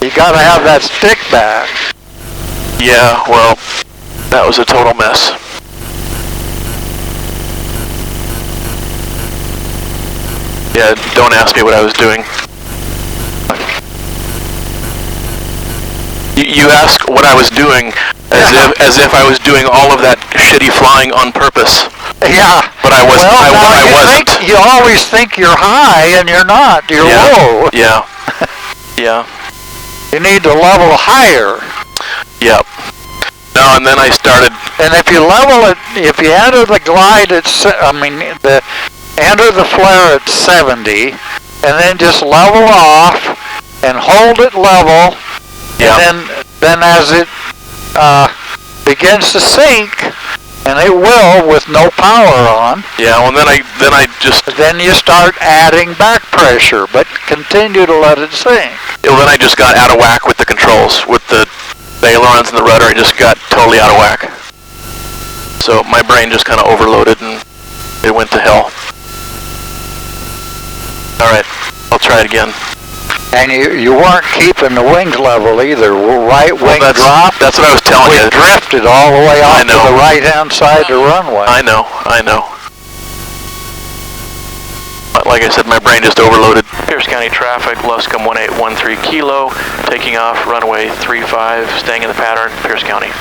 You gotta have that stick back. Yeah, well, that was a total mess. Yeah, don't ask me what I was doing. You ask what I was doing as if I was doing all of that shitty flying on purpose. Yeah. But I wasn't. Well, I wasn't. You always think you're high and you're not. You're low. Yeah. Yeah. You need to level higher. Yep. No, and then I started. And if you level it, if you enter the glide at, enter the flare at 70, and then just level off and hold it level. Yeah. And then as it begins to sink, and it will with no power on. Yeah, well then you start adding back pressure, but continue to let it sink. Well, then I just got out of whack with the controls, with the ailerons and the rudder. I just got totally out of whack. So my brain just kind of overloaded and it went to hell. All right, I'll try it again. And you weren't keeping the wings level either. Right wing drop. That's what I was telling you. We drifted all the way off to the right-hand side of the runway. I know. Like I said, my brain just overloaded. Pierce County traffic, Luscombe 1813 Kilo, taking off runway 35, staying in the pattern, Pierce County.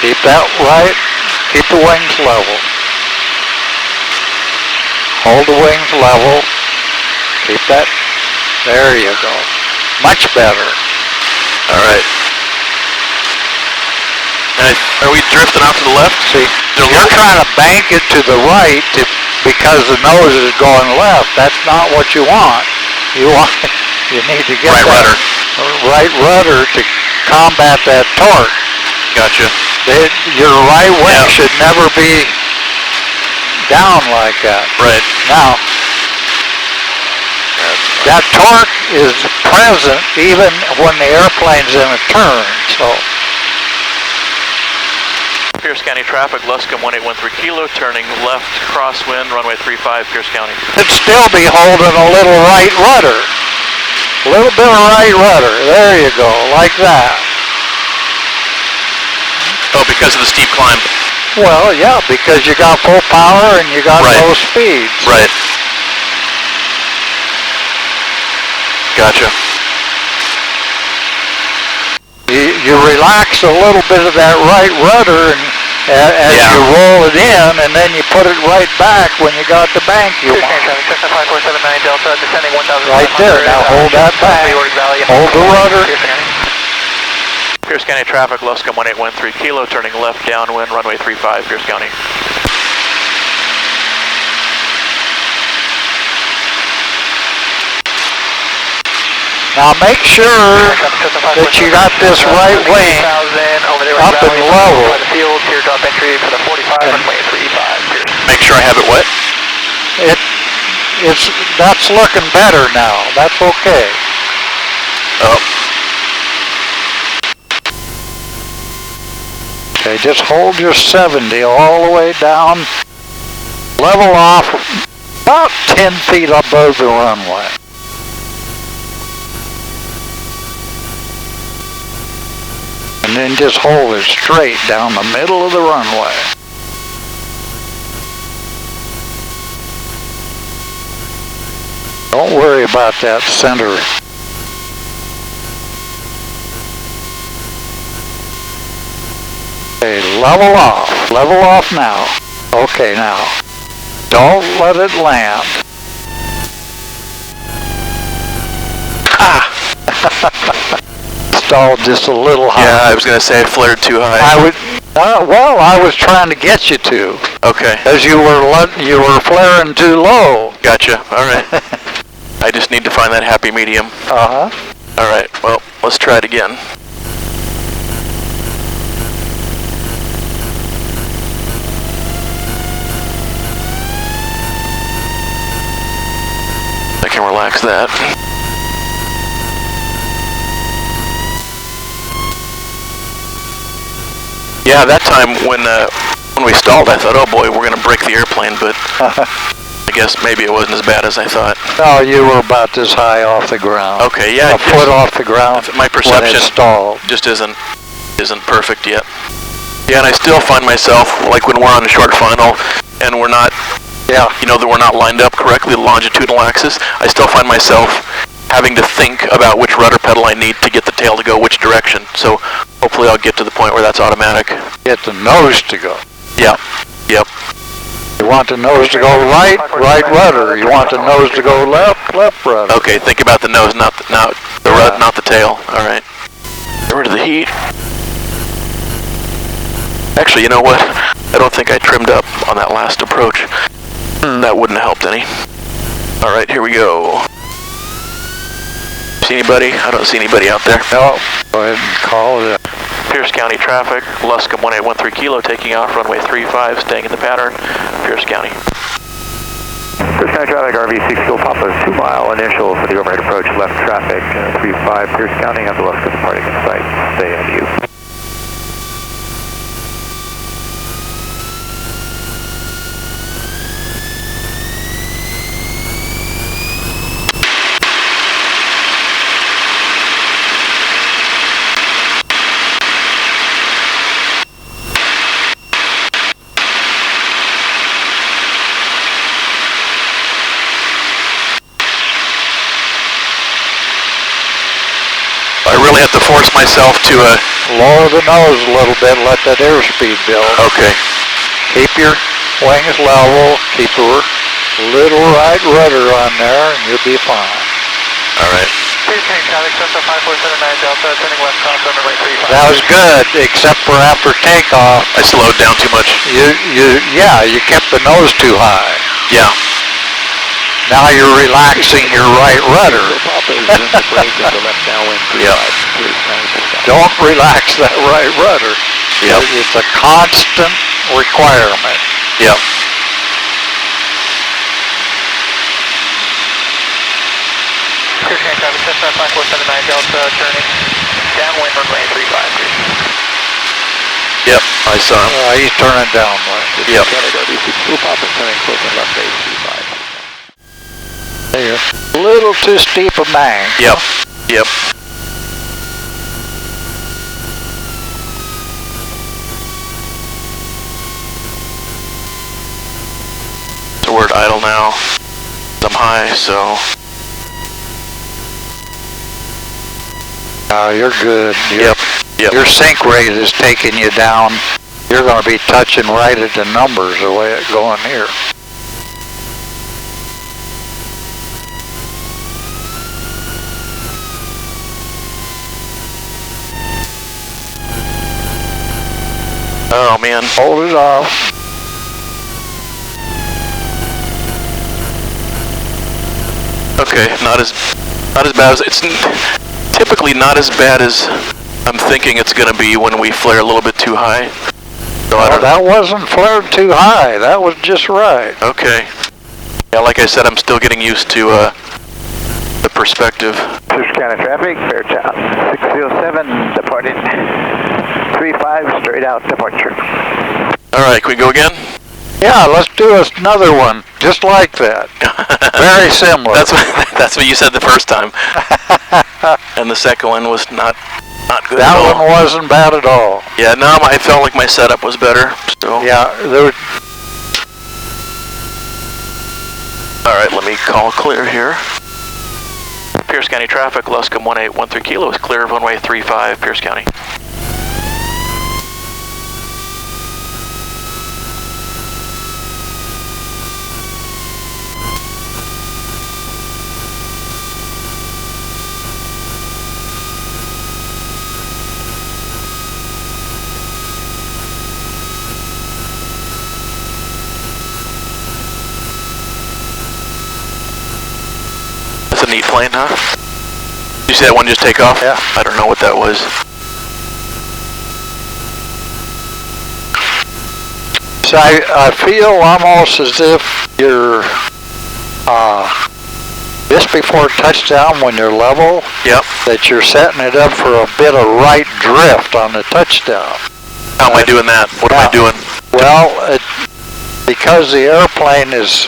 Keep that right. Keep the wings level. Hold the wings level. Keep that. There you go. Much better. All right. Are we drifting off to the left? See, you're trying to bank it to the right because the nose is going left. That's not what you want. You need to get right rudder to combat that torque. Gotcha. Your right wing should never be down like that. Right. Now, that torque is present even when the airplane's in a turn, so. Pierce County traffic, Luscombe 1813 Kilo, turning left, crosswind, runway 35, Pierce County. It'd still be holding a little right rudder. A little bit of right rudder. There you go, like that. Oh, because of the steep climb. Well, yeah, because you got full power and you got low speeds. Right. Gotcha. You relax a little bit of that right rudder and as you roll it in, and then you put it right back when you got the bank you want. Right there. Now hold that back. Hold the rudder. Pierce County traffic, Luscombe 1813 Kilo, turning left downwind, runway 35, Pierce County. Now make sure that you got this right wing up and low. Make sure I have it what? That's looking better now. That's okay. Oh. Okay, just hold your 70 all the way down. Level off about 10 feet above the runway. And then just hold it straight down the middle of the runway. Don't worry about that center. Okay, level off now. Okay, now, don't let it land. Stalled just a little high. Yeah, I was going to say it flared too high. I was trying to get you to. Okay. As you were flaring too low. Gotcha. All right. I just need to find that happy medium. Uh-huh. All right. Well, let's try it again. I can relax that. Yeah, that time when we stalled, I thought, oh boy, we're going to break the airplane, but I guess maybe it wasn't as bad as I thought. No, you were about this high off the ground. Okay, yeah. A foot off the ground. My perception stalled. just isn't perfect yet. Yeah, and I still find myself, like when we're on a short final and we're not, that we're not lined up correctly, the longitudinal axis, I still find myself having to think about which rudder pedal I need to get the tail to go which direction. So hopefully I'll get to the point where that's automatic. Get the nose to go. Yeah. Yep. You want the nose to go right rudder. You want the nose to go left rudder. Okay, think about the nose, not the tail. All right. Get rid of the heat. Actually, you know what? I don't think I trimmed up on that last approach. That wouldn't have helped any. All right, here we go. See anybody? I don't see anybody out there. No. Go ahead and call it. Pierce County traffic, Luscombe 1813 Kilo, taking off, runway 35, staying in the pattern, Pierce County. Pierce County traffic, RV6 Fuel Papa, 2 mile initial for the overhead approach, left traffic, 35, Pierce County, have the Luscombe departing in sight, stay in view. I really have to force myself to lower the nose a little bit, let that airspeed build. Okay. Keep your wings level, keep a little right rudder on there, and you'll be fine. All right. That was good, except for after takeoff. I slowed down too much. You kept the nose too high. Yeah. Now you're relaxing your right rudder. Yeah. Don't relax that right rudder. Yep. It's a constant requirement. Yep. Cessna 5479 Delta turning downwind runway 35. Yep, I saw him. He's turning downwind. Yep. There. A little too steep a bank. Yep. Yep. So we're at idle now. I'm high, so. You're good. Yep. Yep. Your sync rate is taking you down. You're going to be touching right at the numbers the way it's going here. Oh man. Hold it off. Okay, not as bad as it's typically not as bad as I'm thinking it's going to be when we flare a little bit too high. So I don't that wasn't flared too high. That was just right. Okay. Yeah, like I said, I'm still getting used to the perspective. Fish County traffic, Fairchild 607 departing 35 straight out departure. All right, can we go again? Yeah, let's do another one just like that. Very similar. That's what you said the first time. And the second one was not good that at all. one wasn't bad at all. Yeah, no, I felt like my setup was better. So. Yeah, there was. All right, let me call clear here. Pierce County traffic, Luscombe 1813 Kilo is clear of runway 35, Pierce County. That's a neat plane, huh? Did you see that one just take off? Yeah. I don't know what that was. So I feel almost as if you're just before touchdown when you're level. Yep. That you're setting it up for a bit of right drift on the touchdown. How am I doing that? What am I doing? Well, because the airplane is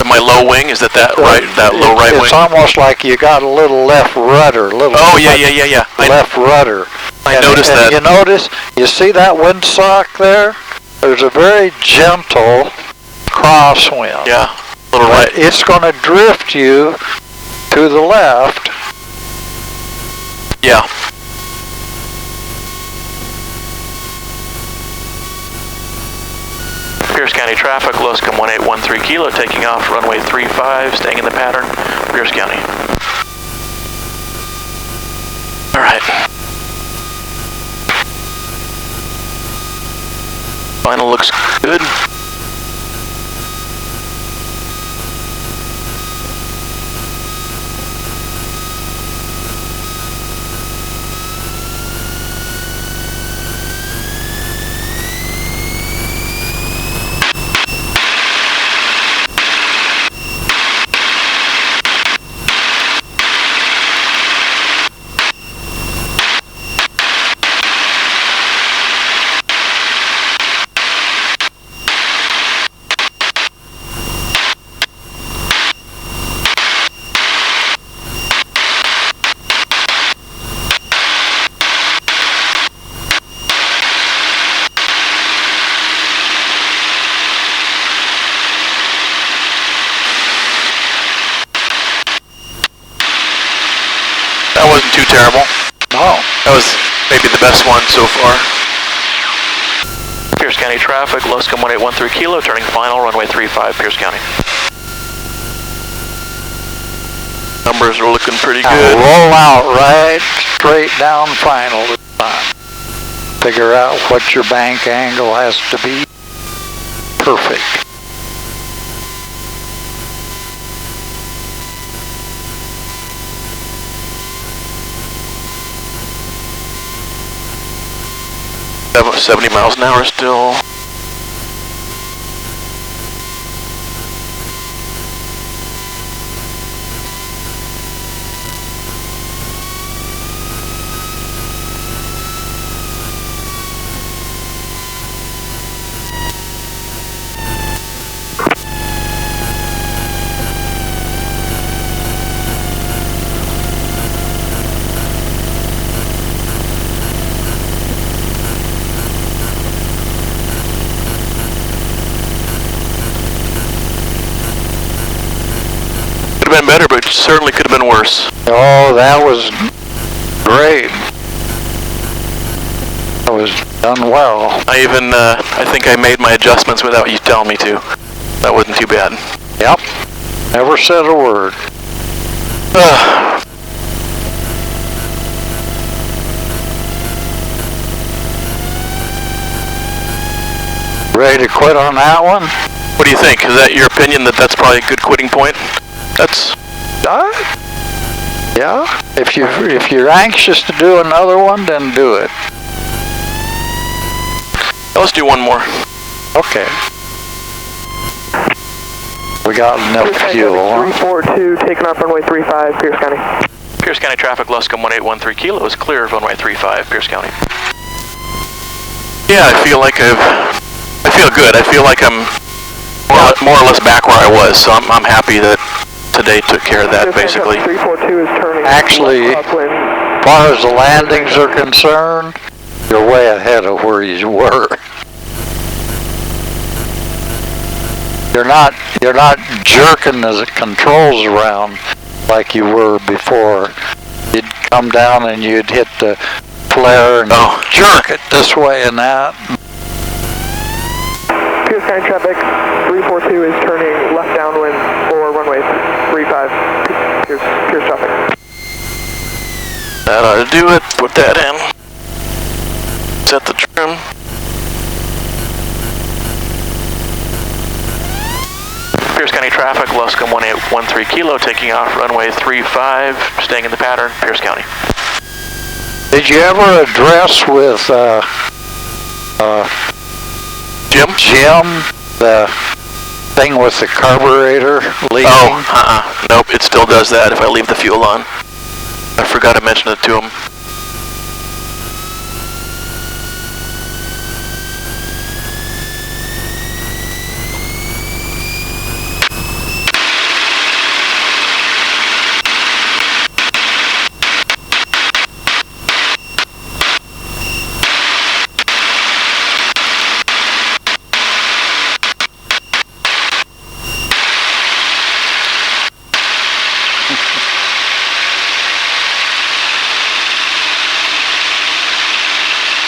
My low wing, is that right? That low right wing? It's almost like you got a little left rudder. Oh, yeah. Left rudder. I noticed that. You notice, you see that windsock there? There's a very gentle crosswind. Yeah, a little right. It's going to drift you to the left. Yeah. Pierce County traffic, Luscombe 1813 Kilo, taking off runway 35, staying in the pattern, Pierce County. All right. Final looks good. wasn't too terrible. No. That was maybe the best one so far. Pierce County traffic, Luscombe 1813 kilo, turning final, runway 35, Pierce County. Numbers are looking pretty good. Roll out right straight down final this time. Figure out what your bank angle has to be. Perfect. About 70 miles an hour still. Been better, but certainly could have been worse. Oh, that was great. That was done well. I think I made my adjustments without you telling me to. That wasn't too bad. Yep. Never said a word. Ready to quit on that one? What do you think? Is that your opinion that that's probably a good quitting point? That's... Yeah. If you're anxious to do another one, then do it. Let's do one more. Okay. We got enough fuel. 342, taking off runway 35, Pierce County. Pierce County traffic, Luscombe 1813 kilo is clear of runway 35, Pierce County. Yeah, I feel good. I feel like I'm more or less back where I was, so I'm happy that today took care of that, basically. 342 is turning. Actually, as far as the landings are concerned, you're way ahead of where you were. You're not jerking the controls around like you were before. You'd come down and you'd hit the flare and jerk it this way and that. Pierce County traffic, 342 is turning left downwind for runway 35, Pierce traffic. That ought to do it. Put that in. Set the trim. Pierce County traffic, Luscombe 1813 kilo, taking off runway 35, staying in the pattern, Pierce County. Did you ever address with Jim, the thing with the carburetor leaking? Oh, nope, it still does that if I leave the fuel on. I forgot to mention it to him.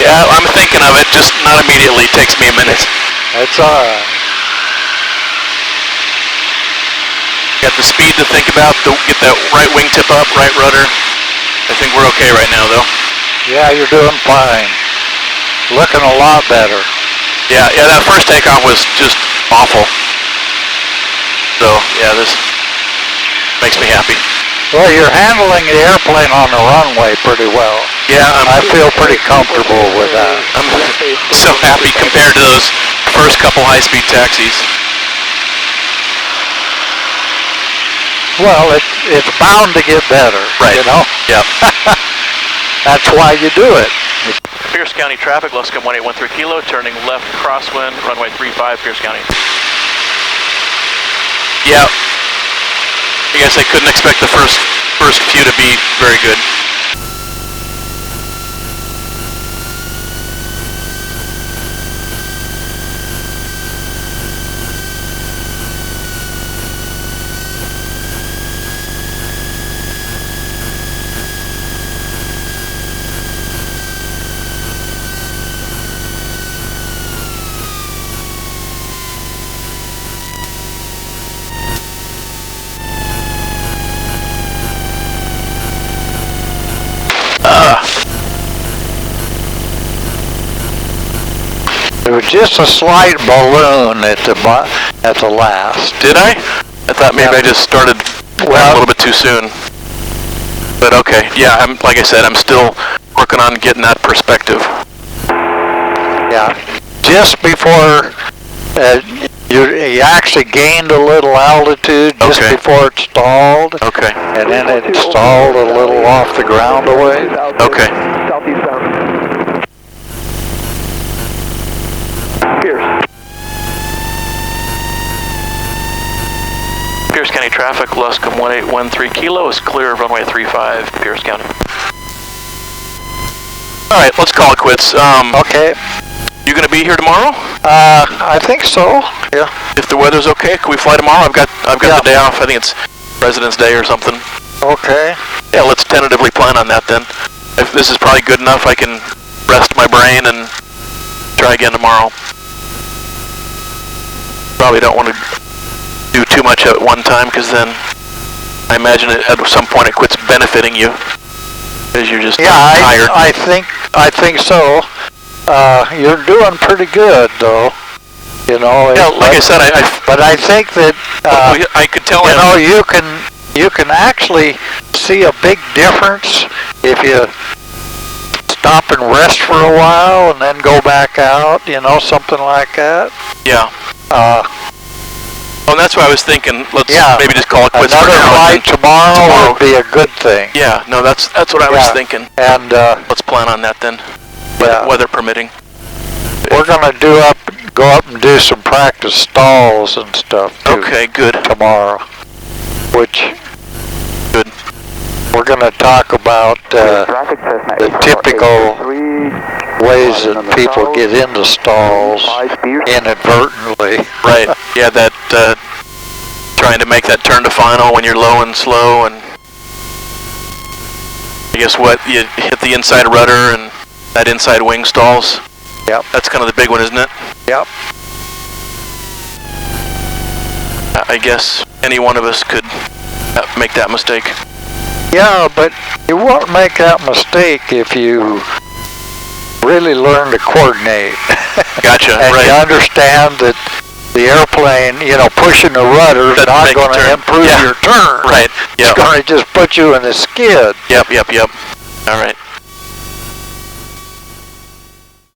Yeah, I'm thinking of it, just not immediately. It takes me a minute. That's alright. Got the speed to think about, get that right wingtip up, right rudder. I think we're okay right now, though. Yeah, you're doing fine. Looking a lot better. Yeah, that first takeoff was just awful. So, yeah, this makes me happy. Well, you're handling the airplane on the runway pretty well. Yeah, I feel pretty comfortable with that. I'm so happy compared to those first couple high-speed taxis. Well, it's bound to get better, right? You know? Yep. That's why you do it. Pierce County traffic, Luscombe 1813 kilo, turning left crosswind, runway 35, Pierce County. Yeah. I guess I couldn't expect the first few to be very good. It was just a slight balloon at the last. Did I? I thought maybe I just started a little bit too soon. But okay, yeah, like I said, I'm still working on getting that perspective. Yeah, just before you actually gained a little altitude just before it stalled. Okay. And then it stalled a little off the ground away. Okay. Southeast bound. Pierce. Pierce County traffic, Luscombe 1813 Kilo is clear of runway 35, Pierce County. All right, let's call it quits. Okay. You gonna be here tomorrow? I think so. Yeah. If the weather's okay, can we fly tomorrow? I've got the day off. I think it's President's Day or something. Okay. Yeah, let's tentatively plan on that then. If this is probably good enough, I can rest my brain and try again tomorrow. Probably don't want to do too much at one time, because then I imagine at some point it quits benefiting you, because you're just tired. I think so. You're doing pretty good, though. You know. Yeah, like I said, but I think that I could tell you him. know, you can actually see a big difference if you stop and rest for a while and then go back out. You know, something like that. Yeah. And that's why I was thinking, let's maybe just call it quits for now. Another flight tomorrow would be a good thing. Yeah, no, that's what I was thinking. And let's plan on that then, weather permitting. We're gonna go up and do some practice stalls and stuff too. Okay, good. Tomorrow, which good. We're gonna talk about the typical ways that people get into stalls inadvertently. Right. Yeah, that trying to make that turn to final when you're low and slow, and I guess you hit the inside rudder and that inside wing stalls. Yep. That's kind of the big one, isn't it? Yep. I guess any one of us could make that mistake. Yeah, but you won't make that mistake if you really learn to coordinate. Gotcha. And you understand that the airplane, you know, pushing the rudder is not going to improve your turn. Right. Yep. It's going to just put you in the skid. Yep. All right.